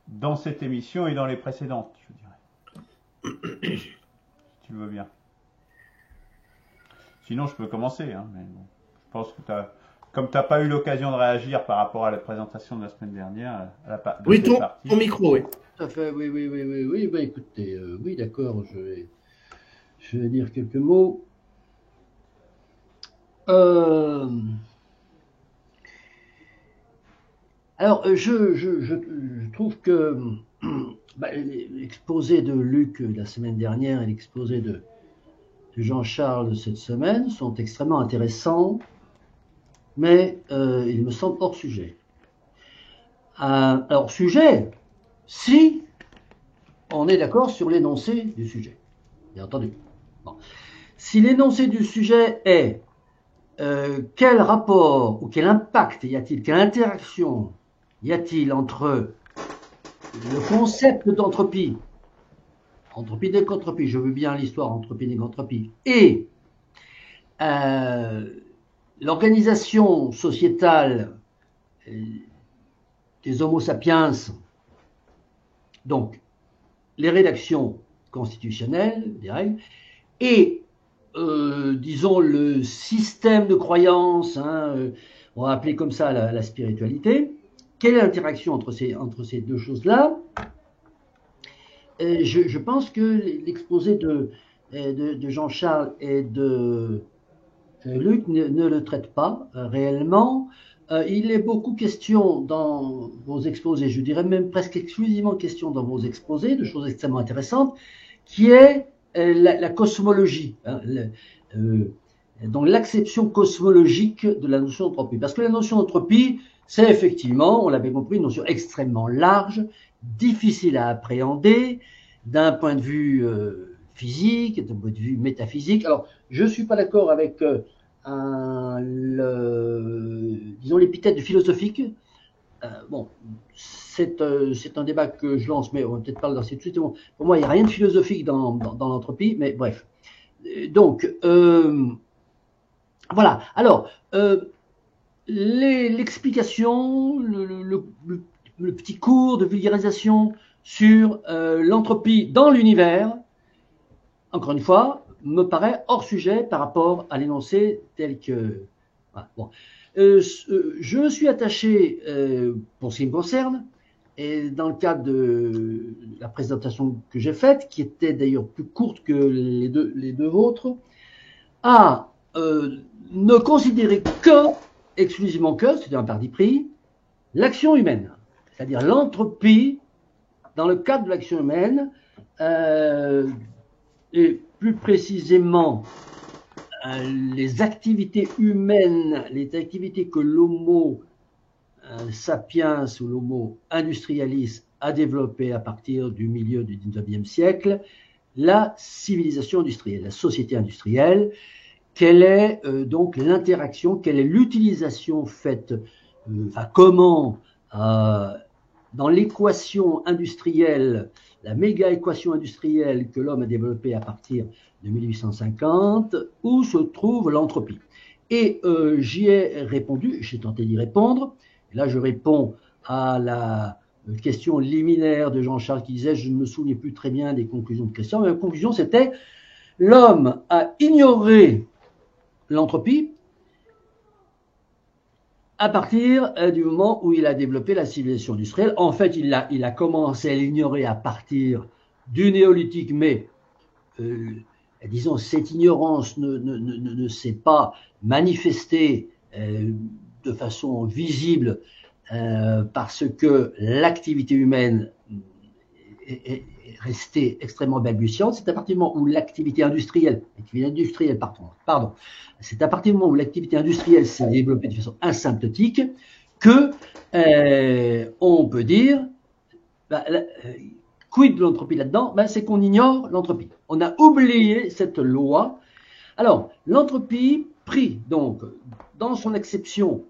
dans cette émission et dans les précédentes, je dirais. Si tu veux bien. Sinon, je peux commencer, hein, mais bon, je pense que comme tu n'as pas eu l'occasion de réagir par rapport à la présentation de la semaine dernière, oui, ton micro, oui. Tout à fait, oui. Ben, écoutez, oui, d'accord, je vais dire quelques mots. Alors, je trouve que l'exposé de Luc la semaine dernière et l'exposé de Jean-Charles cette semaine sont extrêmement intéressants, mais ils me semblent hors sujet. Alors, sujet, si on est d'accord sur l'énoncé du sujet, bien entendu. Bon. Si l'énoncé du sujet est quel rapport ou quel impact y a-t-il, quelle interaction y a-t-il entre le concept d'entropie, entropie-nécentropie, je veux bien l'histoire entropie-nécentropie, et l'organisation sociétale des Homo sapiens, donc les rédactions constitutionnelles, des règles, et disons le système de croyance, on va appeler comme ça la spiritualité. Quelle est l'interaction entre ces deux choses-là? Je pense que l'exposé de Jean-Charles et de Luc ne le traite pas réellement. Il est beaucoup question dans vos exposés, je dirais même presque exclusivement question dans vos exposés, de choses extrêmement intéressantes, qui est la cosmologie, donc l'acception cosmologique de la notion d'entropie. Parce que la notion d'entropie, c'est effectivement, on l'avait compris, une notion extrêmement large, difficile à appréhender, d'un point de vue physique, d'un point de vue métaphysique. Alors, je ne suis pas d'accord avec disons l'épithète de philosophique. Bon, c'est un débat que je lance, mais on va peut-être pas le lancer tout de suite. Bon, pour moi, il n'y a rien de philosophique dans l'entropie, mais bref. Donc, voilà. Alors, l'explication, le petit cours de vulgarisation sur l'entropie dans l'univers, encore une fois, me paraît hors sujet par rapport à l'énoncé tel que... Voilà, bon. Je me suis attaché, pour ce qui me concerne, et dans le cadre de la présentation que j'ai faite, qui était d'ailleurs plus courte que les deux vôtres, à ne considérer exclusivement que, c'est un parti pris, l'action humaine, c'est-à-dire l'entropie dans le cadre de l'action humaine, et plus précisément les activités humaines, les activités que l'homo sapiens ou l'homo industrialis a développées à partir du milieu du 19e siècle, la civilisation industrielle, la société industrielle. Quelle est donc l'interaction, quelle est l'utilisation faite, comment dans l'équation industrielle, la méga-équation industrielle que l'homme a développée à partir de 1850, où se trouve l'entropie. Et j'y ai répondu, j'ai tenté d'y répondre. Et là, je réponds à la question liminaire de Jean-Charles qui disait « Je ne me souviens plus très bien des conclusions de Christian », mais la conclusion, c'était « L'homme a ignoré l'entropie à partir du moment où il a développé la civilisation industrielle. En fait, il a commencé à l'ignorer à partir du néolithique, mais disons, cette ignorance ne s'est pas manifestée de façon visible parce que l'activité humaine est restée extrêmement balbutiante. C'est à partir du moment où l'activité industrielle, c'est à partir du moment où l'activité industrielle s'est développée de façon asymptotique que on peut dire quid de l'entropie là-dedans, c'est qu'on ignore l'entropie. On a oublié cette loi. Alors, l'entropie pris donc dans son acception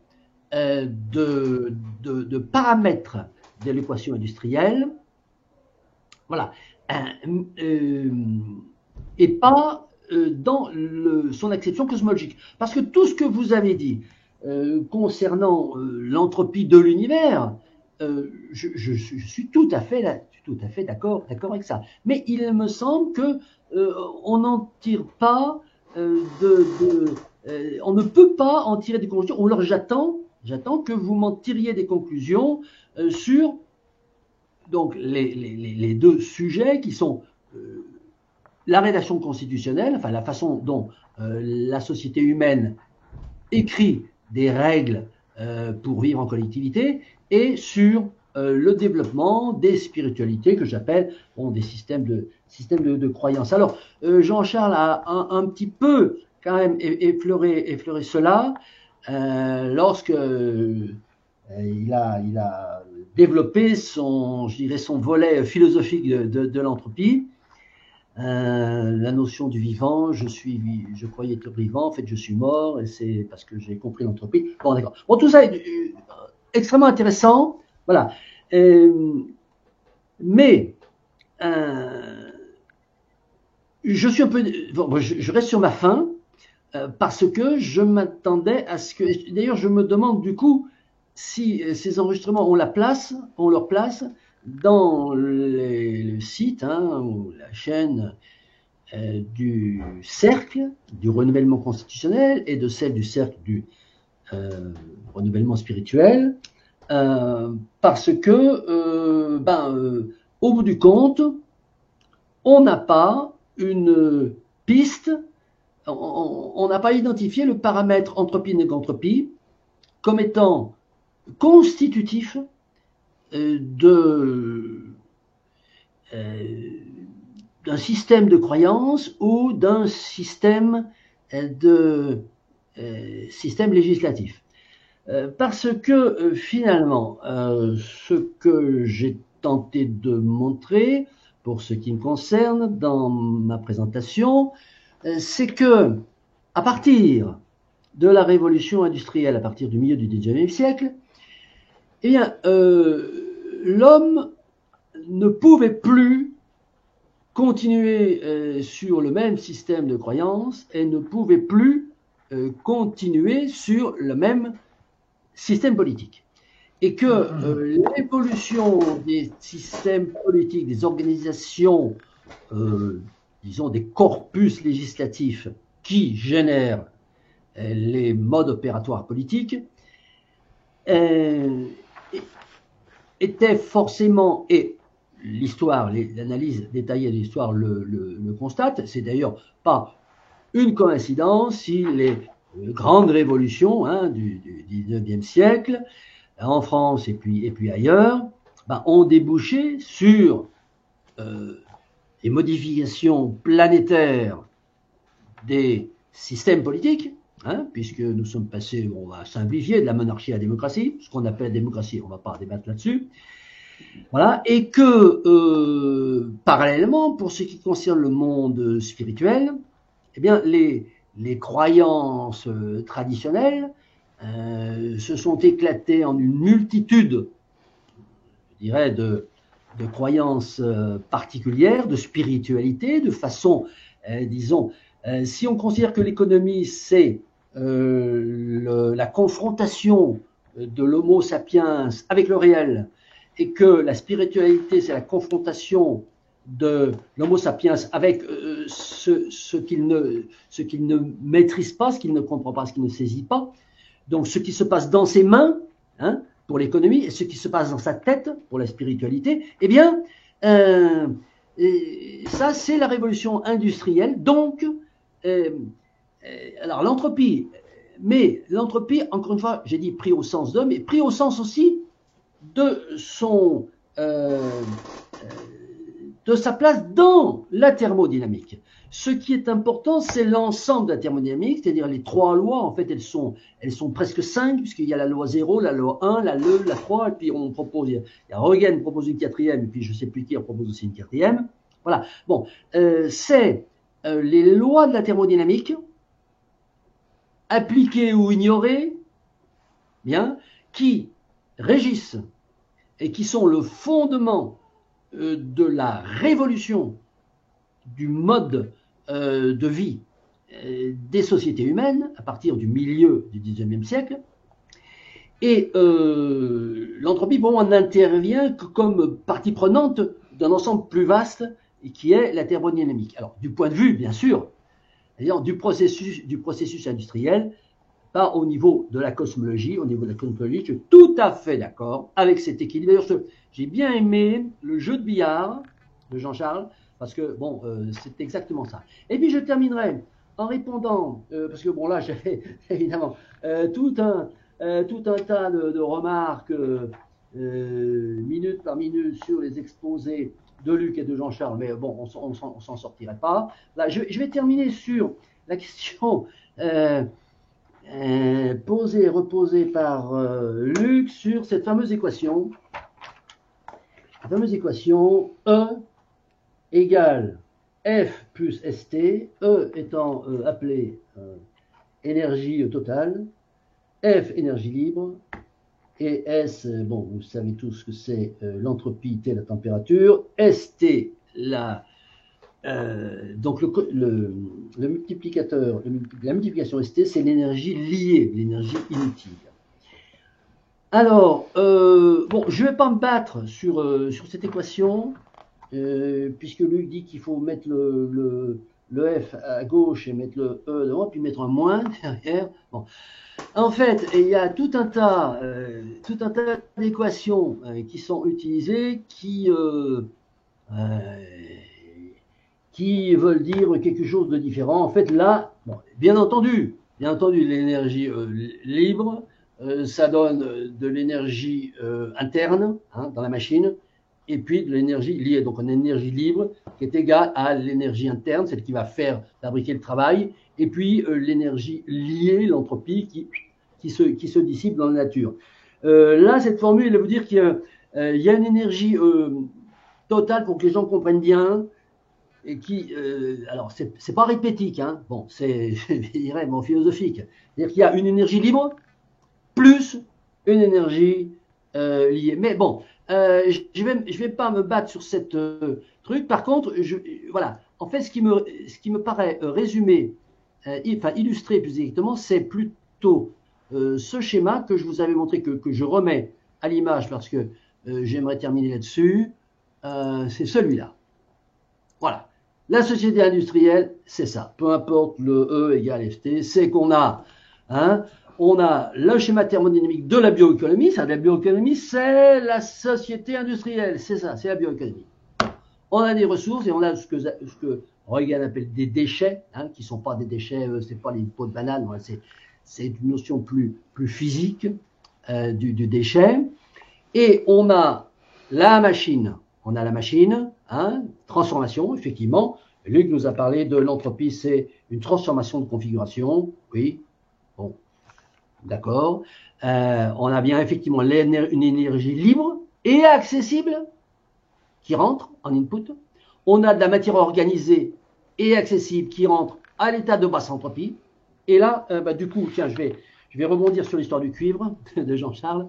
de paramètres de l'équation industrielle, voilà, et pas dans son acception cosmologique. Parce que tout ce que vous avez dit concernant l'entropie de l'univers, je suis tout à fait d'accord avec ça. Mais il me semble que on n'en tire pas on ne peut pas en tirer des conclusions. Alors j'attends que vous m'en tiriez des conclusions sur donc les deux sujets qui sont la rédaction constitutionnelle, enfin la façon dont la société humaine écrit des règles pour vivre en collectivité, et sur le développement des spiritualités que j'appelle des systèmes de croyances. Alors Jean-Charles a un petit peu quand même effleuré cela lorsque il a développé son volet philosophique de l'entropie. La notion du vivant, je croyais être vivant, en fait je suis mort, et c'est parce que j'ai compris l'entropie. Bon, d'accord. Bon, tout ça est extrêmement intéressant, voilà. Mais je suis un peu, je reste sur ma faim parce que je m'attendais à ce que, d'ailleurs, je me demande du coup si ces enregistrements ont leur place dans le site ou la chaîne du cercle du renouvellement constitutionnel et de celle du cercle du renouvellement spirituel, parce que au bout du compte, on n'a pas une piste, on n'a pas identifié le paramètre entropie-négantropie comme étant constitutif d'un système de croyance ou d'un système législatif. Parce que finalement, ce que j'ai tenté de montrer, pour ce qui me concerne, dans ma présentation, c'est que, à partir de la révolution industrielle, à partir du milieu du XIXe siècle, eh bien, l'homme ne pouvait plus continuer sur le même système de croyance et ne pouvait plus continuer sur le même système politique. Et que l'évolution des systèmes politiques, des organisations, disons des corpus législatifs qui génèrent les modes opératoires politiques, était forcément, et l'histoire, l'analyse détaillée de l'histoire le constate, c'est d'ailleurs pas une coïncidence si les grandes révolutions du XIXe siècle, en France et puis ailleurs, ont débouché sur les modifications planétaires des systèmes politiques, puisque nous sommes passés, on va simplifier, de la monarchie à la démocratie, ce qu'on appelle la démocratie, on ne va pas débattre là-dessus, voilà, et que parallèlement, pour ce qui concerne le monde spirituel, eh bien les croyances traditionnelles se sont éclatées en une multitude, dirais, de croyances particulières, de spiritualité, de façon, disons, si on considère que l'économie, c'est la confrontation de l'homo sapiens avec le réel, et que la spiritualité, c'est la confrontation de l'homo sapiens avec ce qu'il ne maîtrise pas, ce qu'il ne comprend pas, ce qu'il ne saisit pas. Donc, ce qui se passe dans ses mains, hein, pour l'économie, et ce qui se passe dans sa tête, pour la spiritualité, eh bien, ça, c'est la révolution industrielle. Donc, alors l'entropie, mais l'entropie, encore une fois, j'ai dit pris au sens de, mais pris au sens aussi de sa place dans la thermodynamique. Ce qui est important, c'est l'ensemble de la thermodynamique, c'est-à-dire les 3 lois. En fait, elles sont presque 5, puisqu'il y a la loi 0, la loi 1, la 2, la 3, et puis on propose, il y a Röntgen qui propose une 4e, et puis je ne sais plus qui en propose aussi une 4e. Voilà. Bon, c'est les lois de la thermodynamique, appliquées ou ignorées, bien, qui régissent et qui sont le fondement de la révolution du mode de vie des sociétés humaines à partir du milieu du XIXe siècle. Et l'entropie, pour moi, n'intervient que comme partie prenante d'un ensemble plus vaste qui est la thermodynamique. Alors, du point de vue, bien sûr, du processus industriel, pas au niveau de la cosmologie. Au niveau de la cosmologie, je suis tout à fait d'accord avec cet équilibre. D'ailleurs, j'ai bien aimé le jeu de billard de Jean-Charles, parce que, bon, c'est exactement ça. Et puis, je terminerai en répondant, parce que, bon, là, j'ai fait, évidemment, tout un tas de remarques, minute par minute, sur les exposés de Luc et de Jean-Charles, mais bon, on s'en sortirait pas. Là, je vais terminer sur la question posée et reposée par Luc sur cette fameuse équation. La fameuse équation E égale F plus ST, E étant appelé énergie totale, F énergie libre, et S, bon, vous savez tous que c'est l'entropie, T la température, ST donc le multiplicateur, la multiplication ST, c'est l'énergie liée, l'énergie inutile. Alors, bon, je ne vais pas me battre sur cette équation, puisque Luc dit qu'il faut mettre le F à gauche et mettre le E devant, puis mettre un moins derrière. Bon. En fait, il y a tout un tas d'équations qui sont utilisées qui veulent dire quelque chose de différent. En fait, là, bon, bien entendu, l'énergie libre, ça donne de l'énergie interne, hein, dans la machine, et puis de l'énergie liée. Donc, une énergie libre qui est égale à l'énergie interne, celle qui va faire fabriquer le travail, et puis l'énergie liée, l'entropie, qui se dissipe dans la nature. Là, cette formule, elle veut dire qu'il y a une énergie totale, pour que les gens comprennent bien, et qui, alors, c'est pas arithmétique, hein, bon, c'est, je dirais, bon, philosophique. C'est-à-dire qu'il y a une énergie libre plus une énergie liée. Mais bon, je vais pas me battre sur cette truc. Par contre, voilà. En fait, ce qui me paraît résumé, enfin illustrer plus exactement, c'est plutôt ce schéma que je vous avais montré, que je remets à l'image parce que j'aimerais terminer là-dessus. C'est celui-là. Voilà. La société industrielle, c'est ça. Peu importe le E égale FT, c'est qu'on a, hein, on a le schéma thermodynamique de la bioéconomie. Ça, la bioéconomie, c'est la société industrielle. C'est ça, c'est la bioéconomie. On a des ressources et on a ce que Röntgen appelle des déchets, hein, qui sont pas des déchets, c'est pas les pots de banane, c'est une notion plus physique du déchet. Et on a la machine. On a la machine, hein, transformation, effectivement. Luc nous a parlé de l'entropie, c'est une transformation de configuration. Oui, bon, d'accord. On a bien effectivement une énergie libre et accessible qui rentre en input. On a de la matière organisée et accessible qui rentre à l'état de basse entropie. Et là, du coup, tiens, je vais rebondir sur l'histoire du cuivre de Jean-Charles.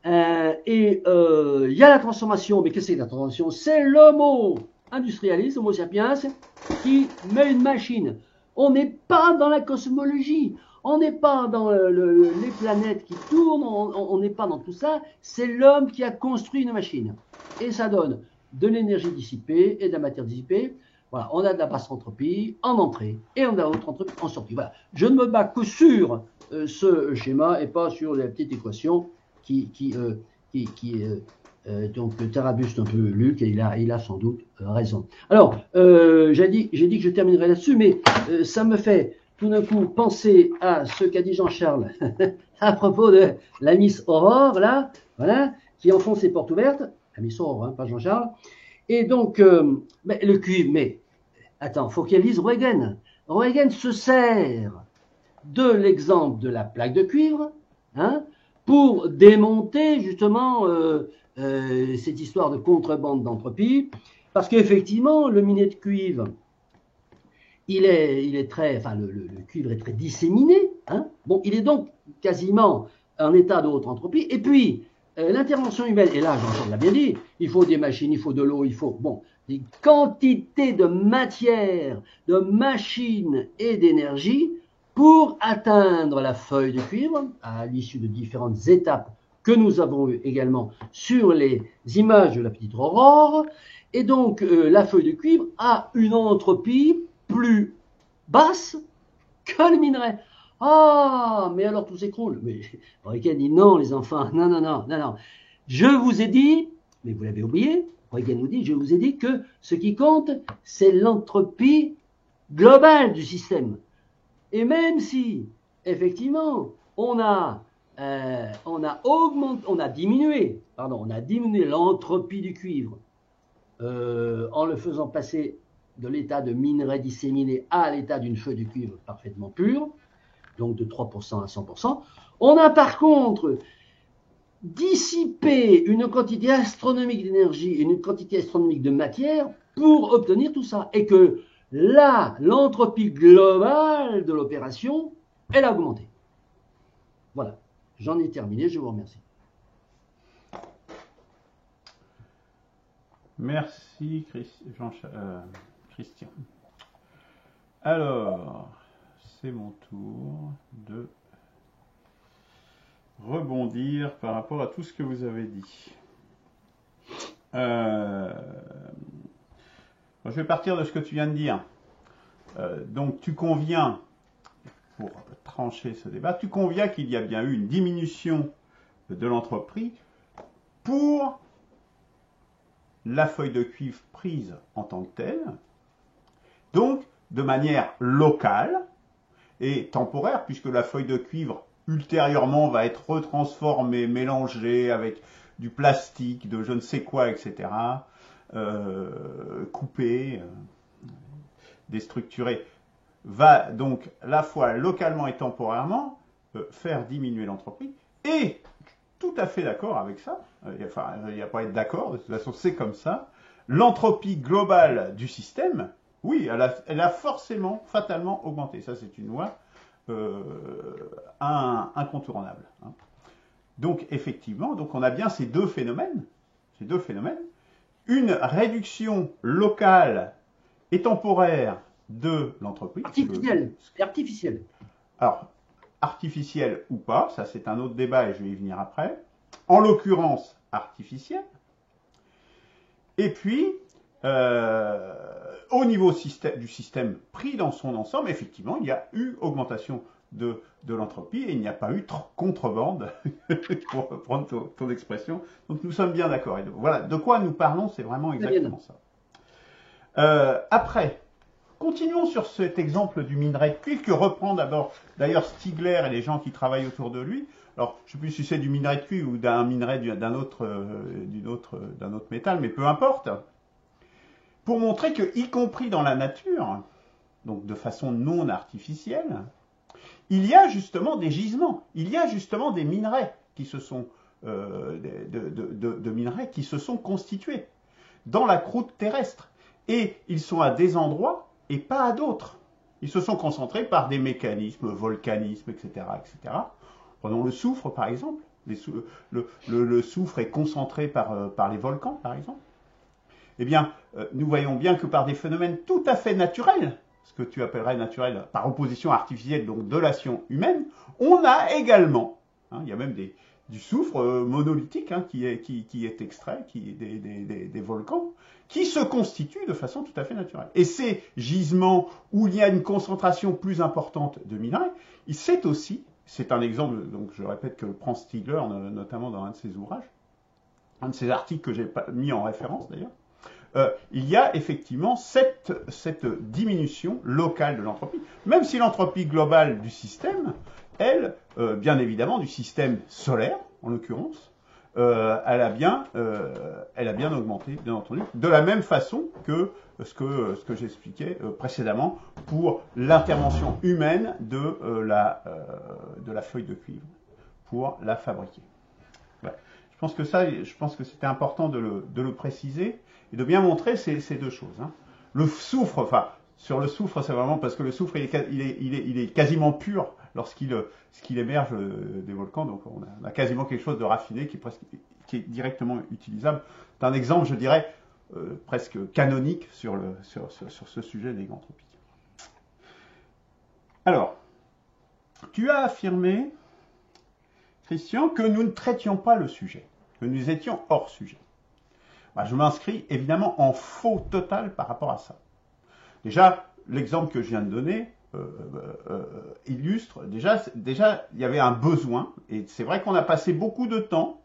Il y a la transformation, mais qu'est-ce que c'est la transformation? C'est l'homo industrialiste, homo sapiens, qui met une machine. On n'est pas dans la cosmologie, on n'est pas dans les planètes qui tournent, on n'est pas dans tout ça, c'est l'homme qui a construit une machine. Et ça donne de l'énergie dissipée et de la matière dissipée. Voilà, on a de la basse entropie en entrée et on a haute entropie en sortie. Voilà. Je ne me bats que sur ce schéma et pas sur la petite équation donc Tarabuste un peu Luc, et il a sans doute raison. Alors, j'ai dit que je terminerai là-dessus, mais ça me fait tout d'un coup penser à ce qu'a dit Jean-Charles à propos de la Miss Aurore, là, voilà, qui enfonce ses portes ouvertes, la Miss Aurore, hein, pas Jean-Charles, et donc, le cuivre, mais, attends, faut qu'elle lise Huygens. Huygens se sert de l'exemple de la plaque de cuivre, hein, pour démonter justement cette histoire de contrebande d'entropie, parce qu'effectivement, le minet de cuivre, il est très, enfin, le cuivre est très disséminé, hein. Bon, il est donc quasiment en état de haute entropie, et puis, l'intervention humaine, et là, Jean-Charles l'a bien dit, il faut des machines, il faut de l'eau, il faut, bon, des quantités de matière, de machines et d'énergie pour atteindre la feuille de cuivre, à l'issue de différentes étapes que nous avons eues également sur les images de la petite aurore. Et donc, la feuille de cuivre a une entropie plus basse que le minerai. Ah, mais alors tout s'écroule. Mais Huygens dit non, les enfants, non. Je vous ai dit, mais vous l'avez oublié, Huygens nous dit, je vous ai dit que ce qui compte, c'est l'entropie globale du système. Et même si, effectivement, on a diminué l'entropie du cuivre en le faisant passer de l'état de minerai disséminé à l'état d'une feuille de cuivre parfaitement pure, donc de 3% à 100%. On a par contre dissipé une quantité astronomique d'énergie et une quantité astronomique de matière pour obtenir tout ça. Et que là, l'entropie globale de l'opération, elle a augmenté. Voilà, j'en ai terminé, je vous remercie. Merci Christian. Alors, c'est mon tour de rebondir par rapport à tout ce que vous avez dit. Je vais partir de ce que tu viens de dire. Donc tu conviens, pour trancher ce débat, tu conviens qu'il y a bien eu une diminution de l'entropie pour la feuille de cuivre prise en tant que telle, donc de manière locale et temporaire, puisque la feuille de cuivre ultérieurement va être retransformée, mélangée avec du plastique, de je ne sais quoi, etc., coupée, déstructurée, va donc à la fois localement et temporairement faire diminuer l'entropie. Et tout à fait d'accord avec ça, il n'y a pas à être d'accord, de toute façon c'est comme ça, l'entropie globale du système, oui, elle a forcément, fatalement augmenté. Ça c'est une loi incontournable. Hein. Donc effectivement, donc on a bien ces deux phénomènes, une réduction locale et temporaire de l'entropie. Artificielle. Alors, artificielle ou pas, ça c'est un autre débat et je vais y venir après. En l'occurrence, artificielle. Et puis, au niveau du système pris dans son ensemble, effectivement, il y a eu augmentation de l'entropie et il n'y a pas eu contrebande, pour reprendre ton expression. Donc nous sommes bien d'accord. Voilà, de quoi nous parlons, c'est vraiment exactement ça. Après, continuons sur cet exemple du minerai de cuivre que reprend d'ailleurs Stigler et les gens qui travaillent autour de lui. Alors, je ne sais plus si c'est du minerai de cuivre ou d'un minerai d'un autre métal, mais peu importe. Pour montrer que, y compris dans la nature, donc de façon non artificielle, il y a justement des gisements, il y a justement des minerais qui se sont minerais qui se sont constitués dans la croûte terrestre. Et ils sont à des endroits et pas à d'autres. Ils se sont concentrés par des mécanismes, volcanisme, etc., etc. Prenons le soufre, par exemple. le soufre est concentré par les volcans, par exemple. Eh bien, nous voyons bien que par des phénomènes tout à fait naturels, ce que tu appellerais naturel par opposition artificielle, donc de l'action humaine, on a également, il y a même du soufre monolithique qui est extrait, des volcans, qui se constituent de façon tout à fait naturelle. Et ces gisements où il y a une concentration plus importante de minerais, c'est un exemple, donc je répète, que prend Stigler, notamment dans un de ses ouvrages, un de ses articles que j'ai mis en référence d'ailleurs, il y a effectivement cette diminution locale de l'entropie, même si l'entropie globale du système, elle, bien évidemment, du système solaire, en l'occurrence, elle a bien augmenté, bien entendu, de la même façon que ce que j'expliquais précédemment pour l'intervention humaine de la feuille de cuivre pour la fabriquer. Ouais. Je pense que c'était important de le préciser et de bien montrer ces deux choses. Le soufre, sur le soufre, c'est vraiment parce que le soufre, il est quasiment pur lorsqu'il émerge des volcans, donc on a quasiment quelque chose de raffiné qui est directement utilisable. C'est un exemple, je dirais, presque canonique sur ce sujet négantropique. Alors, tu as affirmé, Christian, que nous ne traitions pas le sujet, que nous étions hors sujet. Je m'inscris évidemment en faux total par rapport à ça. Déjà, l'exemple que je viens de donner illustre, déjà, il y avait un besoin, et c'est vrai qu'on a passé beaucoup de temps,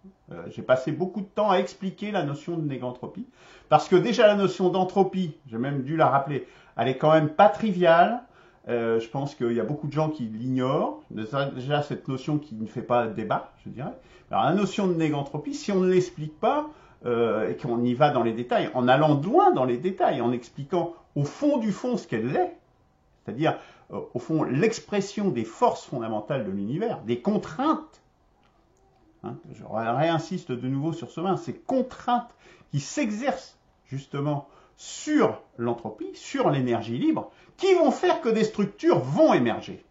j'ai passé beaucoup de temps à expliquer la notion de négantropie, parce que déjà la notion d'entropie, j'ai même dû la rappeler, elle est quand même pas triviale. Je pense qu'il y a beaucoup de gens qui l'ignorent, déjà cette notion qui ne fait pas débat, je dirais. Alors la notion de négantropie, si on ne l'explique pas, et qu'on y va dans les détails, en allant loin dans les détails, en expliquant au fond du fond ce qu'elle est, c'est-à-dire au fond l'expression des forces fondamentales de l'univers, des contraintes, je réinsiste de nouveau sur ce point, ces contraintes qui s'exercent justement sur l'entropie, sur l'énergie libre, qui vont faire que des structures vont émerger.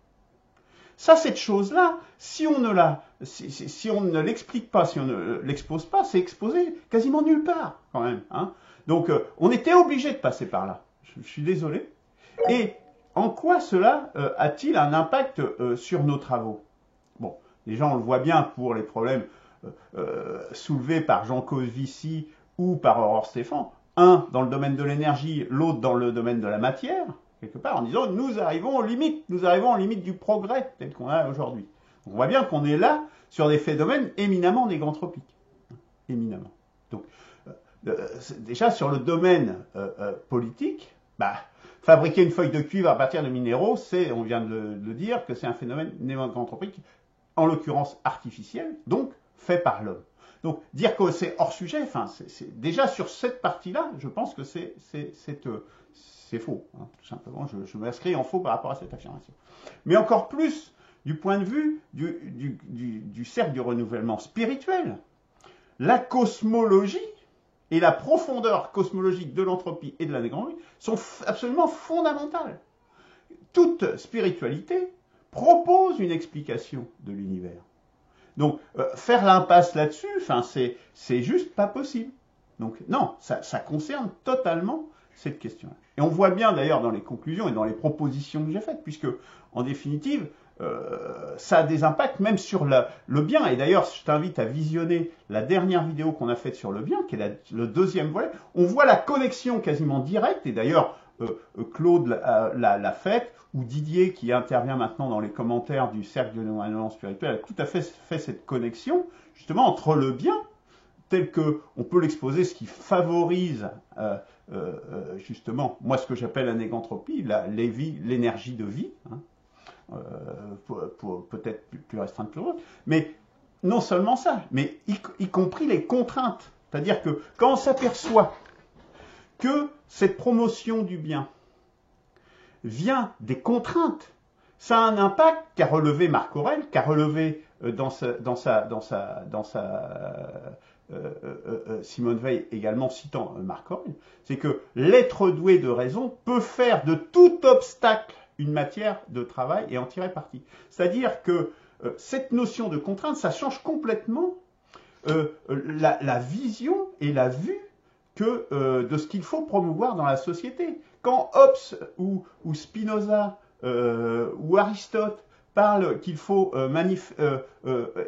Ça, cette chose-là, si on ne l'explique pas, si on ne l'expose pas, c'est exposé quasiment nulle part, quand même. Donc, on était obligé de passer par là. Je suis désolé. Et en quoi cela a-t-il un impact sur nos travaux? Bon, déjà, on le voit bien pour les problèmes soulevés par Jean Covici ou par Aurore Stéphan. Un dans le domaine de l'énergie, l'autre dans le domaine de la matière, quelque part, en disant nous arrivons aux limites du progrès tel qu'on a aujourd'hui. On voit bien qu'on est là sur des phénomènes éminemment négantropiques. Éminemment. Donc, déjà sur le domaine politique, fabriquer une feuille de cuivre à partir de minéraux, on vient de le dire, que c'est un phénomène négantropique, en l'occurrence artificiel, donc fait par l'homme. Donc, dire que c'est hors sujet, déjà sur cette partie-là, je pense que c'est faux, tout simplement. Je m'inscris en faux par rapport à cette affirmation. Mais encore plus, du point de vue du cercle du renouvellement spirituel, la cosmologie et la profondeur cosmologique de l'entropie et de la négantropie sont absolument fondamentales. Toute spiritualité propose une explication de l'univers. Donc, faire l'impasse là-dessus, c'est juste pas possible. Donc, non, ça concerne totalement cette question-là. Et on voit bien d'ailleurs dans les conclusions et dans les propositions que j'ai faites, puisque, en définitive, ça a des impacts même sur le bien. Et d'ailleurs, je t'invite à visionner la dernière vidéo qu'on a faite sur le bien, qui est le deuxième volet. On voit la connexion quasiment directe, et d'ailleurs, Claude l'a faite, ou Didier, qui intervient maintenant dans les commentaires du cercle de renouvellement spirituel, a tout à fait fait cette connexion, justement, entre le bien, tel qu'on peut l'exposer, ce qui favorise justement, moi, ce que j'appelle la négantropie, l'énergie de vie, peut-être plus restreinte que l'autre, mais non seulement ça, mais y compris les contraintes. C'est-à-dire que quand on s'aperçoit que cette promotion du bien vient des contraintes, ça a un impact qu'a relevé Marc Aurèle, qu'a relevé dans sa Simone Veil également citant Marc Aurèle, c'est que l'être doué de raison peut faire de tout obstacle une matière de travail et en tirer parti. C'est-à-dire que cette notion de contrainte, ça change complètement la vision et la vue de ce qu'il faut promouvoir dans la société. Quand Hobbes ou Spinoza ou Aristote parlent qu'il faut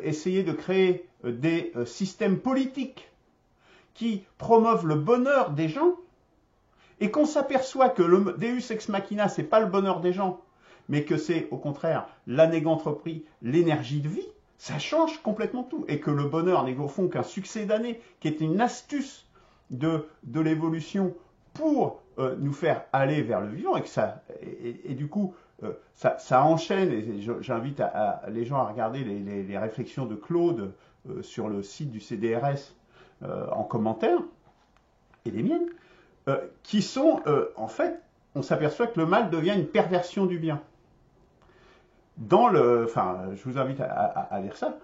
essayer de créer des systèmes politiques qui promeuvent le bonheur des gens, et qu'on s'aperçoit que le Deus ex machina, c'est pas le bonheur des gens, mais que c'est au contraire la négantropie, l'énergie de vie, ça change complètement tout. Et que le bonheur n'est au fond qu'un succès d'année, qui est une astuce de l'évolution pour nous faire aller vers le vivant, et du coup, ça enchaîne, et j'invite les gens à regarder les réflexions de Claude sur le site du CDRS en commentaire, et les miennes, qui sont, en fait, on s'aperçoit que le mal devient une perversion du bien. Je vous invite à lire ça.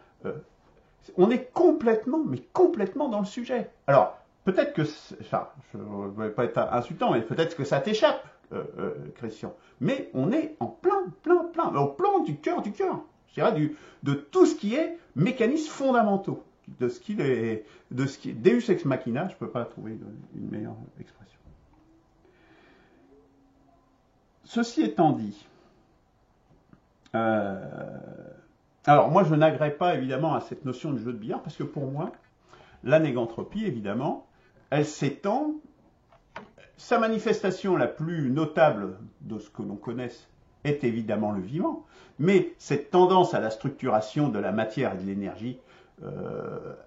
On est complètement dans le sujet. Alors, peut-être que, je ne vais pas être insultant, mais peut-être que ça t'échappe, Christian. Mais on est en plein, au plan du cœur, je dirais, de tout ce qui est mécanismes fondamentaux, de ce qui est Deus ex machina, je ne peux pas trouver une meilleure expression. Ceci étant dit, alors moi je n'agrée pas évidemment à cette notion de jeu de billard, parce que pour moi, la négantropie, évidemment, elle s'étend. Sa manifestation la plus notable de ce que l'on connaisse est évidemment le vivant, mais cette tendance à la structuration de la matière et de l'énergie,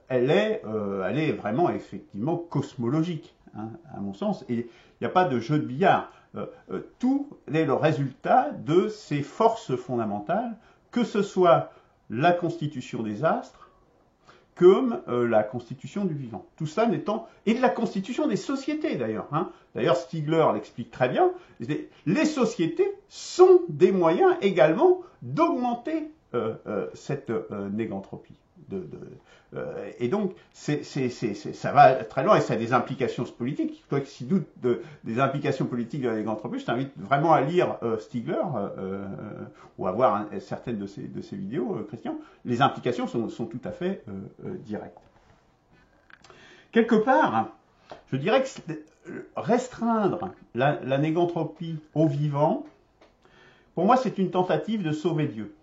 elle est vraiment effectivement cosmologique, hein, à mon sens, et il n'y a pas de jeu de billard. Tout est le résultat de ces forces fondamentales, que ce soit la constitution des astres, comme la constitution du vivant. Tout ça n'étant... Et de la constitution des sociétés, d'ailleurs. Hein. D'ailleurs, Stigler l'explique très bien. Les sociétés sont des moyens également d'augmenter cette négantropie. Et donc, ça va très loin et ça a des implications politiques. Toi qui doutes des implications politiques de la négantropie, je t'invite vraiment à lire Stigler ou à voir certaines de ses vidéos, Christian. Les implications sont tout à fait directes. Quelque part, je dirais que restreindre la négantropie au vivant, pour moi, c'est une tentative de sauver Dieu.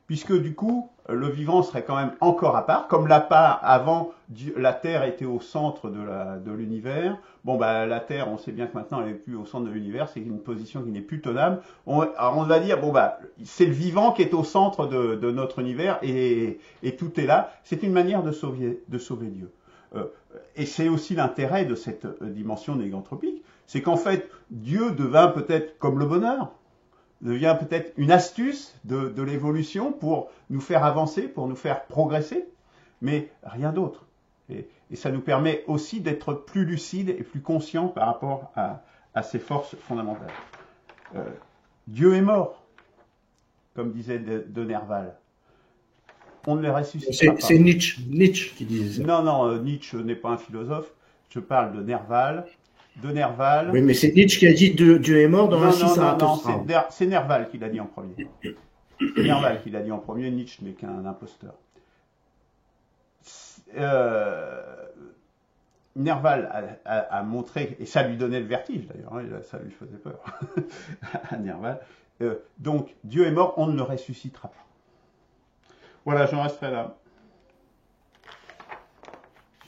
Puisque du coup, le vivant serait quand même encore à part, comme avant, la Terre était au centre de l'univers. Bon, la Terre, on sait bien que maintenant, elle n'est plus au centre de l'univers, c'est une position qui n'est plus tenable. Alors on va dire, c'est le vivant qui est au centre de notre univers et tout est là. C'est une manière de sauver Dieu. Et c'est aussi l'intérêt de cette dimension négantropique, c'est qu'en fait, Dieu devint peut-être comme le bonheur, devient peut-être une astuce de l'évolution pour nous faire avancer, pour nous faire progresser, mais rien d'autre. Et ça nous permet aussi d'être plus lucides et plus conscients par rapport à ces forces fondamentales. Dieu est mort, comme disait de Nerval. On ne les ressuscitera pas. C'est Nietzsche qui disait ça. Non, Nietzsche n'est pas un philosophe. Je parle de Nerval. Oui, mais c'est Nietzsche qui a dit Dieu est mort dans la Non, c'est Nerval qui l'a dit en premier. C'est Nerval qui l'a dit en premier, Nietzsche n'est qu'un imposteur. Nerval a montré, et ça lui donnait le vertige d'ailleurs, hein, ça lui faisait peur à Nerval. Donc, Dieu est mort, on ne le ressuscitera pas. Voilà, j'en resterai là.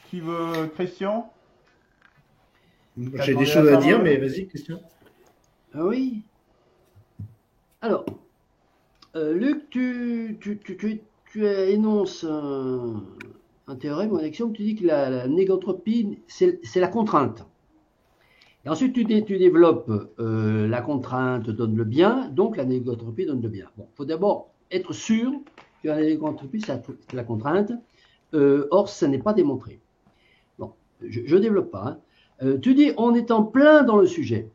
Qui veut, Christian ? J'ai des choses à dire, mais vas-y, Christian. Ah oui. Alors, Luc, tu énonces un théorème ou une axiome, tu dis que la négantropie, c'est la contrainte. Et ensuite, tu développes la contrainte donne le bien, donc la négantropie donne le bien. Bon, il faut d'abord être sûr que la négantropie, c'est la contrainte. Or, ça n'est pas démontré. Bon, je développe pas, hein. Tu dis on est en plein dans le sujet.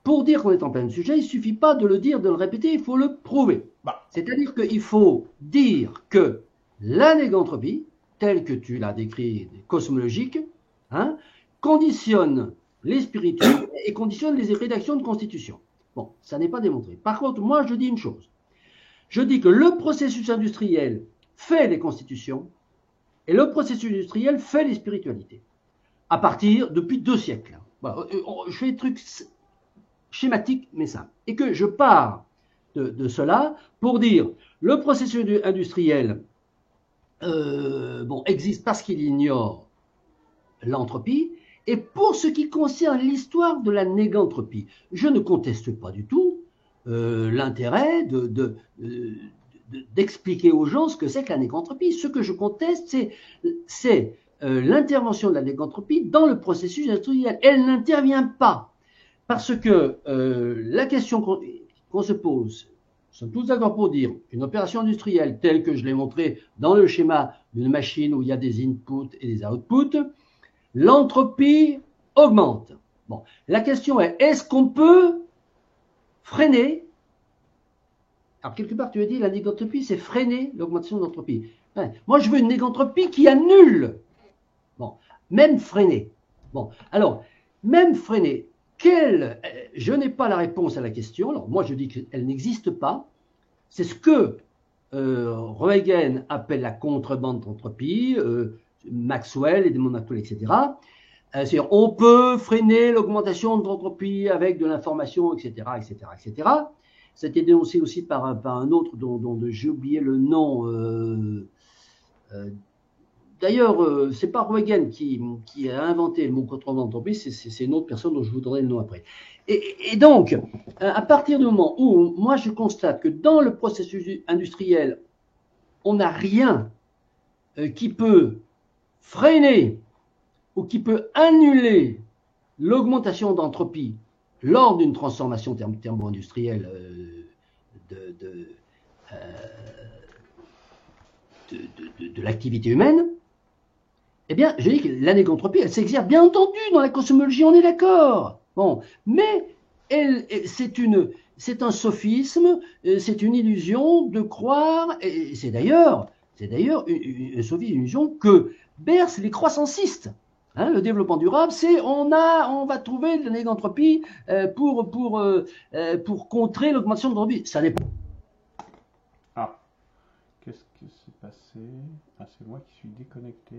Pour dire qu'on est en plein dans le sujet, il ne suffit pas de le dire, de le répéter, il faut le prouver. C'est-à-dire qu'il faut dire que la négantropie, telle que tu l'as décrite, cosmologique, hein, conditionne les spirituels et conditionne les rédactions de constitution. Bon, ça n'est pas démontré. Par contre, moi je dis une chose. Je dis que le processus industriel fait les constitutions et le processus industriel fait les spiritualités. À partir, depuis 2 siècles. Voilà. Je fais des trucs schématiques mais simples. Et que je pars de cela pour dire le processus industriel existe parce qu'il ignore l'entropie. Et pour ce qui concerne l'histoire de la négantropie, je ne conteste pas du tout l'intérêt d'expliquer aux gens ce que c'est que la négantropie. Ce que je conteste, c'est l'intervention de la négantropie dans le processus industriel. Elle n'intervient pas parce que la question qu'on se pose, nous sommes tous d'accord pour dire qu'une opération industrielle telle que je l'ai montré dans le schéma d'une machine où il y a des inputs et des outputs, l'entropie augmente. Bon, la question est-ce qu'on peut freiner? Alors, quelque part, tu as dit la négantropie, c'est freiner l'augmentation de l'entropie. Ouais. Moi, je veux une négantropie qui annule. Bon, même freiner. Bon, alors, même freiner. Je n'ai pas la réponse à la question. Alors, moi, je dis qu'elle n'existe pas. C'est ce que Huygens appelle la contrebande d'entropie, Maxwell et Desmond Maxwell, etc. C'est-à-dire, on peut freiner l'augmentation de l'entropie avec de l'information, etc., etc., etc. Ça a été dénoncé aussi par un autre dont j'ai oublié le nom. D'ailleurs, c'est pas Huygens qui a inventé le mot contrebande d'entropie, c'est une autre personne dont je vous donnerai le nom après. Et donc, à partir du moment où moi je constate que dans le processus industriel, on n'a rien qui peut freiner ou qui peut annuler l'augmentation d'entropie lors d'une transformation thermo-industrielle de l'activité humaine, eh bien, je dis que la négantropie, elle s'exerce bien entendu dans la cosmologie, on est d'accord. Bon, mais c'est un sophisme, c'est une illusion de croire, et c'est d'ailleurs une sophisme, une illusion que bercent les croissancistes. Hein, le développement durable, c'est on va trouver de la négantropie pour contrer l'augmentation de l'entropie. Ça n'est pas. Ah, qu'est-ce qui s'est passé? Ah, c'est moi qui suis déconnecté.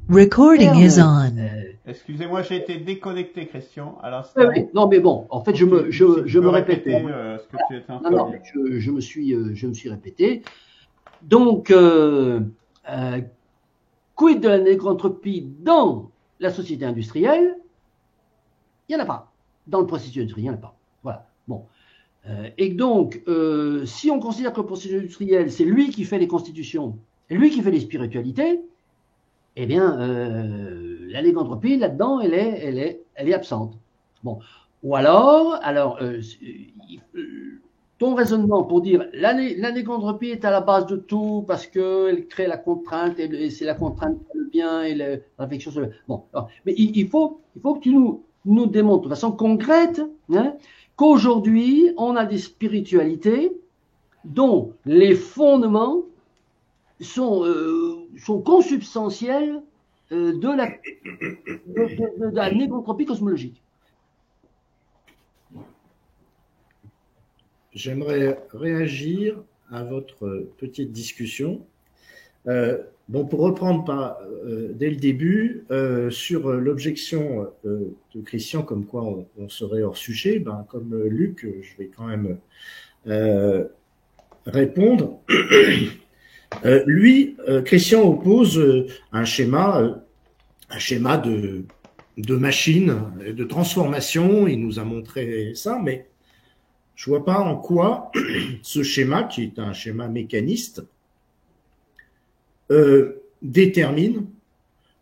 Recording is on. Excusez-moi, j'ai été déconnecté, Christian, à l'instant. Oui, non, mais bon, en fait, je me répète. Ce que tu étais en train de dire. Je me suis répété. Donc, quid de la négantropie dans la société industrielle? Il n'y en a pas. Dans le processus industriel, il n'y en a pas. Voilà. Bon. Et donc, si on considère que le processus industriel, c'est lui qui fait les constitutions, et lui qui fait les spiritualités, eh bien, la négantropie, là-dedans, elle est absente. Bon. Ou alors ton raisonnement pour dire la négantropie est à la base de tout parce qu'elle crée la contrainte et c'est la contrainte qui fait le bien et la réflexion sur le... Bon. Alors, mais il faut que tu nous démontres de façon concrète qu'aujourd'hui, on a des spiritualités dont les fondements sont consubstantiels de la négantropie cosmologique. J'aimerais réagir à votre petite discussion. Pour reprendre dès le début, sur l'objection de Christian, comme quoi on serait hors sujet, comme Luc, je vais quand même répondre. Christian oppose un schéma de machine, de transformation. Il nous a montré ça, mais je vois pas en quoi ce schéma, qui est un schéma mécaniste, détermine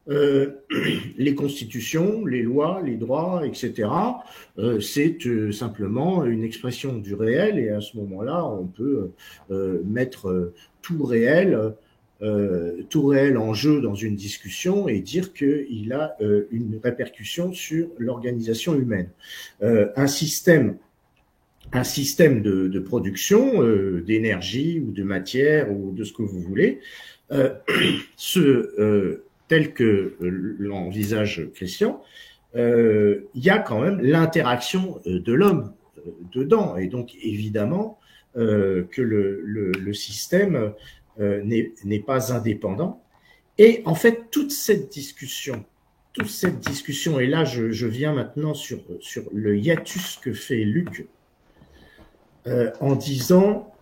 les constitutions, les lois, les droits, etc. C'est simplement une expression du réel, et à ce moment-là, on peut mettre tout réel en jeu dans une discussion et dire qu'il a une répercussion sur l'organisation humaine. Un système de production d'énergie ou de matière ou de ce que vous voulez tel que l'envisage Christian, il y a quand même l'interaction de l'homme dedans. Et donc, évidemment, que le système n'est pas indépendant. Et en fait, toute cette discussion, et là, je viens maintenant sur le hiatus que fait Luc, en disant,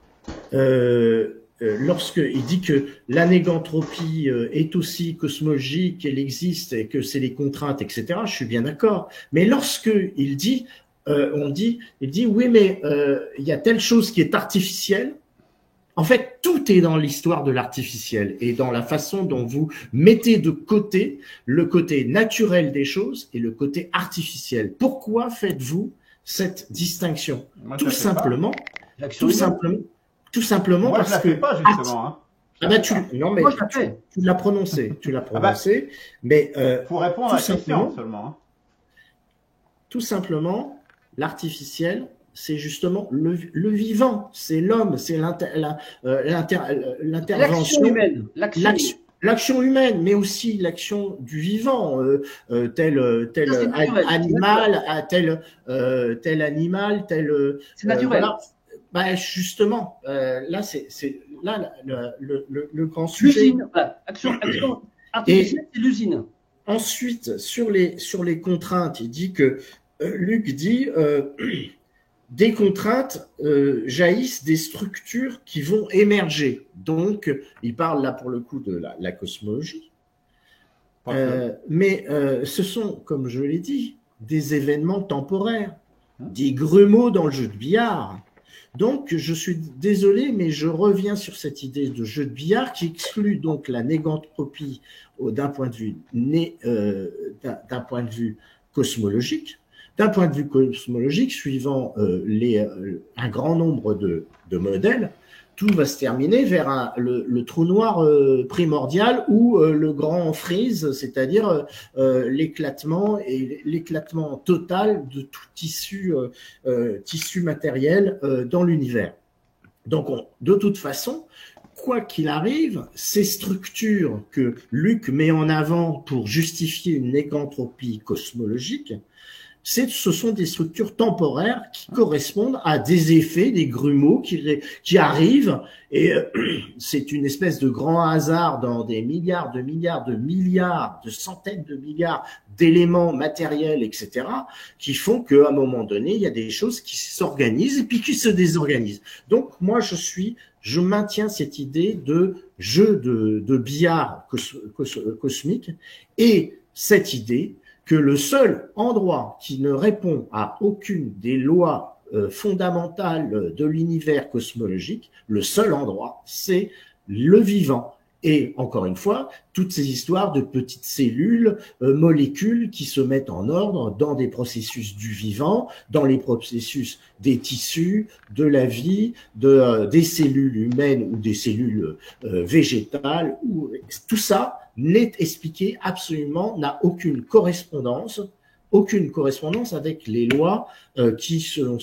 lorsqu'il dit que l'anégantropie est aussi cosmologique, qu'elle existe et que c'est les contraintes, etc., je suis bien d'accord. Mais lorsqu'il dit, il dit, oui, mais il y a telle chose qui est artificielle. En fait, tout est dans l'histoire de l'artificiel et dans la façon dont vous mettez de côté le côté naturel des choses et le côté artificiel. Pourquoi faites-vous cette distinction? Tout simplement, Moi, parce je la que fais pas, justement. Hein. ah bah non mais Moi, je la fais. tu l'as prononcé, mais Faut répondre tout à la question simplement. seulement. Hein. Tout simplement, l'artificiel, c'est justement le vivant, c'est l'homme, c'est l'intervention, humaine. l'action humaine, mais aussi l'action du vivant, tel animal, tel animal, C'est naturel. voilà. Bah justement, là c'est là le grand sujet. L'usine, voilà. Action artificielle, c'est l'usine. Ensuite, sur les contraintes, il dit que Luc dit des contraintes jaillissent des structures qui vont émerger. Donc, il parle là pour le coup de la cosmologie. Mais ce sont, comme je l'ai dit, des événements temporaires, des grumeaux dans le jeu de billard. Donc, je suis désolé, mais je reviens sur cette idée de jeu de billard qui exclut donc la négantropie d'un point de vue cosmologique. D'un point de vue cosmologique, suivant un grand nombre de modèles, tout va se terminer vers le trou noir primordial ou le grand freeze, c'est-à-dire l'éclatement total de tout tissu matériel dans l'univers. Donc, de toute façon, quoi qu'il arrive, ces structures que Luc met en avant pour justifier une négantropie cosmologique, ce sont des structures temporaires qui correspondent à des effets, des grumeaux qui arrivent, et c'est une espèce de grand hasard dans des milliards, de centaines de milliards d'éléments matériels, etc., qui font qu'à un moment donné, il y a des choses qui s'organisent et puis qui se désorganisent. Donc, moi, je maintiens cette idée de jeu de billard cosmique et cette idée que le seul endroit qui ne répond à aucune des lois fondamentales de l'univers cosmologique, le seul endroit, c'est le vivant. Et encore une fois, toutes ces histoires de petites cellules, molécules qui se mettent en ordre dans des processus du vivant, dans les processus des tissus, de la vie, des cellules humaines ou des cellules végétales, tout ça n'est expliqué absolument, n'a aucune correspondance avec les lois qui sont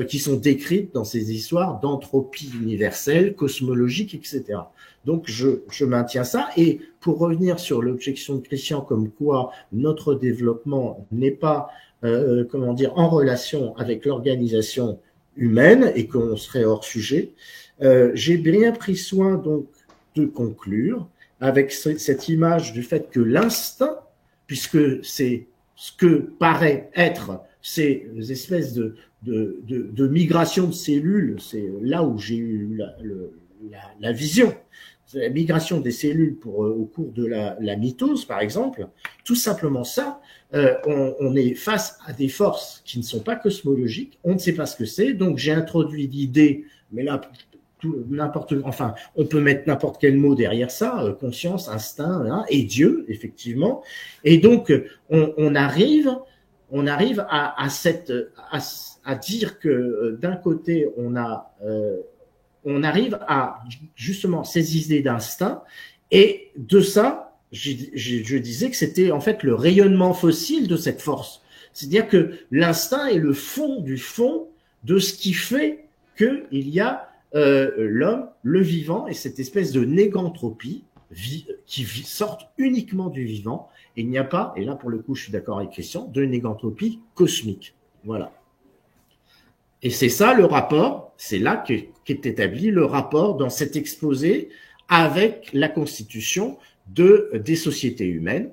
qui sont décrites dans ces histoires d'entropie universelle, cosmologique, etc. Donc, je maintiens ça. Et pour revenir sur l'objection de Christian, comme quoi notre développement n'est pas, en relation avec l'organisation humaine et qu'on serait hors sujet, j'ai bien pris soin donc de conclure avec cette image du fait que l'instinct, puisque c'est ce que paraît être ces espèces de migration de cellules, c'est là où j'ai eu la vision, la migration des cellules au cours de la mitose, par exemple, tout simplement ça, on est face à des forces qui ne sont pas cosmologiques, on ne sait pas ce que c'est, donc j'ai introduit l'idée, mais là, on peut mettre n'importe quel mot derrière ça, conscience, instinct, hein, et Dieu, effectivement. Et donc, on arrive à dire que d'un côté, on arrive à justement ces idées d'instinct, et de ça, je disais que c'était en fait le rayonnement fossile de cette force. C'est-à-dire que l'instinct est le fond du fond de ce qui fait qu'il y a l'homme, le vivant, et cette espèce de négantropie sortent uniquement du vivant. Et il n'y a pas, et là pour le coup je suis d'accord avec Christian, de négantropie cosmique. Voilà. Et c'est ça le rapport, c'est là qu'est établi le rapport dans cet exposé avec la constitution des sociétés humaines,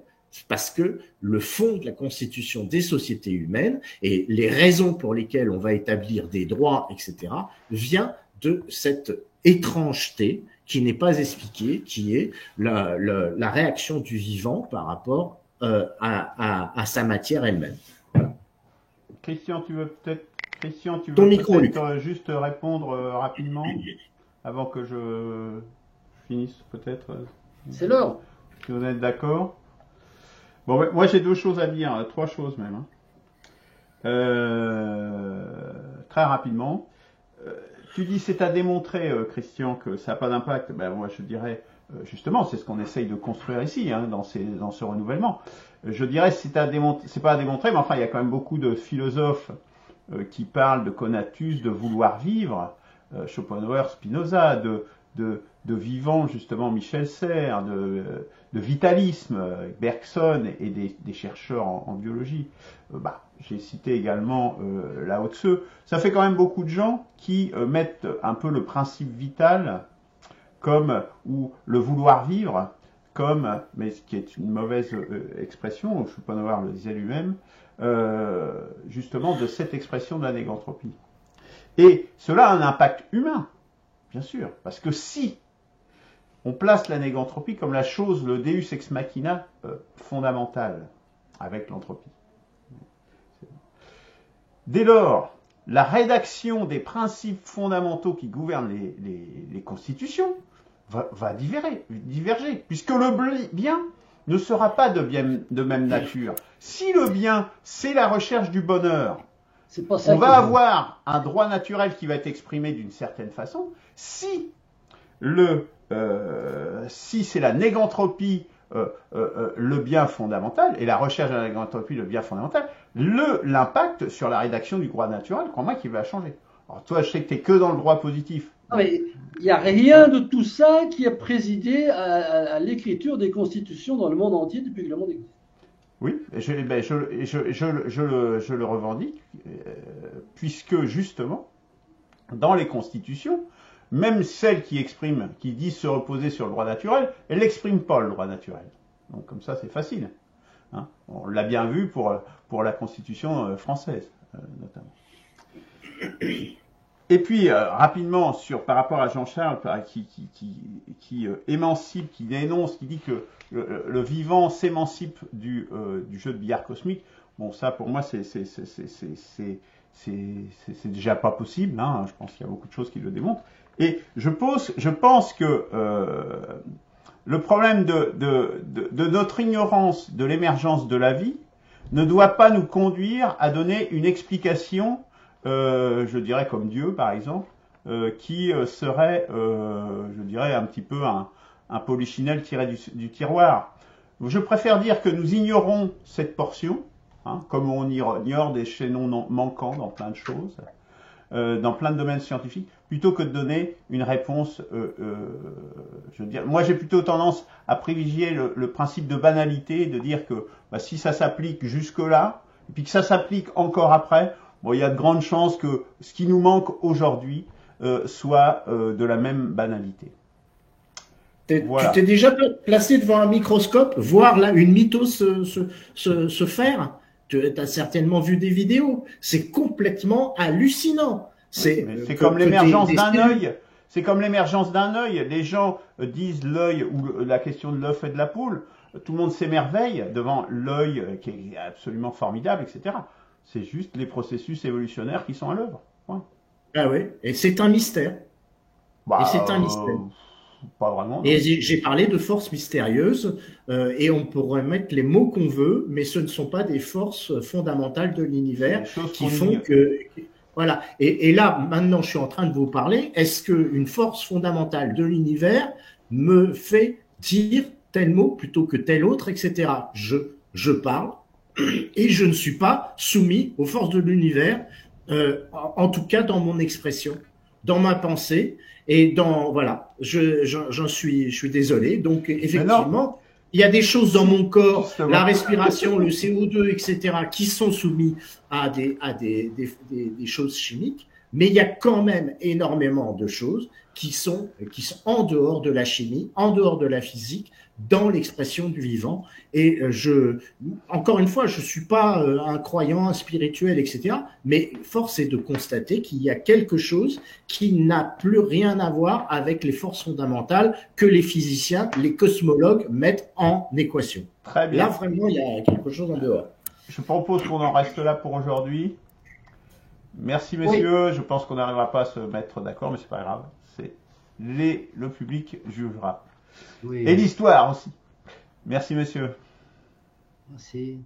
parce que le fond de la constitution des sociétés humaines et les raisons pour lesquelles on va établir des droits, etc., vient de cette étrangeté qui n'est pas expliquée, qui est la réaction du vivant par rapport à sa matière elle-même. Voilà. Christian, tu veux peut-être juste répondre rapidement avant que je finisse peut-être. C'est l'heure. Si vous êtes d'accord. Bon, moi j'ai 2 choses à dire, 3 choses même. Très rapidement. Tu dis c'est à démontrer, Christian, que ça n'a pas d'impact. Ben moi je dirais justement, c'est ce qu'on essaye de construire ici, dans ce renouvellement. Je dirais c'est pas à démontrer, mais enfin il y a quand même beaucoup de philosophes qui parlent de conatus, de vouloir vivre, Schopenhauer, Spinoza, de vivant justement Michel Serres, de vitalisme, Bergson et des chercheurs en biologie. J'ai cité également Lao Tzu. Ça fait quand même beaucoup de gens qui mettent un peu le principe vital ou le vouloir vivre mais ce qui est une mauvaise expression, Schopenhauer le disait lui-même, justement de cette expression de la négantropie. Et cela a un impact humain, bien sûr, parce que si on place la négantropie comme la chose, le deus ex machina fondamentale avec l'entropie. Dès lors, la rédaction des principes fondamentaux qui gouvernent les constitutions va diverger, puisque le bien ne sera pas de même nature. Si le bien, c'est la recherche du bonheur, on va avoir un droit naturel qui va être exprimé d'une certaine façon. Si c'est la négantropie le bien fondamental, et la recherche de la négantropie le bien fondamental, l'impact sur la rédaction du droit naturel, crois-moi qu'il va changer. Alors toi, je sais que tu n'es que dans le droit positif. Non, mais il n'y a rien de tout ça qui a présidé à l'écriture des constitutions dans le monde entier depuis que le monde existe. Oui, je le revendique, puisque justement, dans les constitutions, même celles qui disent se reposer sur le droit naturel, elles n'expriment pas le droit naturel. Donc comme ça, c'est facile. On l'a bien vu pour la Constitution française, notamment. Et puis, rapidement, par rapport à Jean-Charles, qui émancipe, qui dénonce, qui dit que le vivant s'émancipe du jeu de billard cosmique, bon, ça, pour moi, c'est déjà pas possible. Je pense qu'il y a beaucoup de choses qui le démontrent. Et je pense que le problème de notre ignorance de l'émergence de la vie ne doit pas nous conduire à donner une explication, je dirais comme Dieu par exemple, qui serait, je dirais, un petit peu un polichinelle tiré du tiroir. Je préfère dire que nous ignorons cette portion, comme on ignore des chaînons manquants dans plein de choses, dans plein de domaines scientifiques, plutôt que de donner une réponse, je veux dire, moi j'ai plutôt tendance à privilégier le principe de banalité, de dire que si ça s'applique jusque-là, et puis que ça s'applique encore après, bon, il y a de grandes chances que ce qui nous manque aujourd'hui soit de la même banalité. Voilà. Tu t'es déjà placé devant un microscope, voir là une mitose se faire? Tu as certainement vu des vidéos. C'est complètement hallucinant. C'est comme l'émergence d'un œil. C'est comme l'émergence d'un œil. Les gens disent l'œil ou la question de l'œuf et de la poule. Tout le monde s'émerveille devant l'œil qui est absolument formidable, etc. C'est juste les processus évolutionnaires qui sont à l'œuvre. Ouais. Ah oui, et c'est un mystère. Et c'est un mystère. Pas vraiment. Non. Et j'ai parlé de forces mystérieuses et on pourrait mettre les mots qu'on veut, mais ce ne sont pas des forces fondamentales de l'univers qui font que... Voilà. Et là, maintenant, je suis en train de vous parler. Est-ce qu'une force fondamentale de l'univers me fait dire tel mot plutôt que tel autre, etc. Je parle et je ne suis pas soumis aux forces de l'univers, en tout cas dans mon expression. dans ma pensée et dans voilà, je suis désolé. Donc effectivement, il y a des choses dans mon corps, la respiration, le CO2, etc., qui sont soumis à des choses chimiques, mais il y a quand même énormément de choses qui sont en dehors de la chimie, en dehors de la physique, dans l'expression du vivant. Et encore une fois, je suis pas un croyant, un spirituel, etc., mais force est de constater qu'il y a quelque chose qui n'a plus rien à voir avec les forces fondamentales que les physiciens, les cosmologues mettent en équation. Très bien. Là, vraiment, il y a quelque chose en dehors. Je propose qu'on en reste là pour aujourd'hui. Merci, messieurs. Oui. Je pense qu'on n'arrivera pas à se mettre d'accord, mais c'est pas grave. Le public jugera. Oui. Et l'histoire aussi. Merci, messieurs. Merci.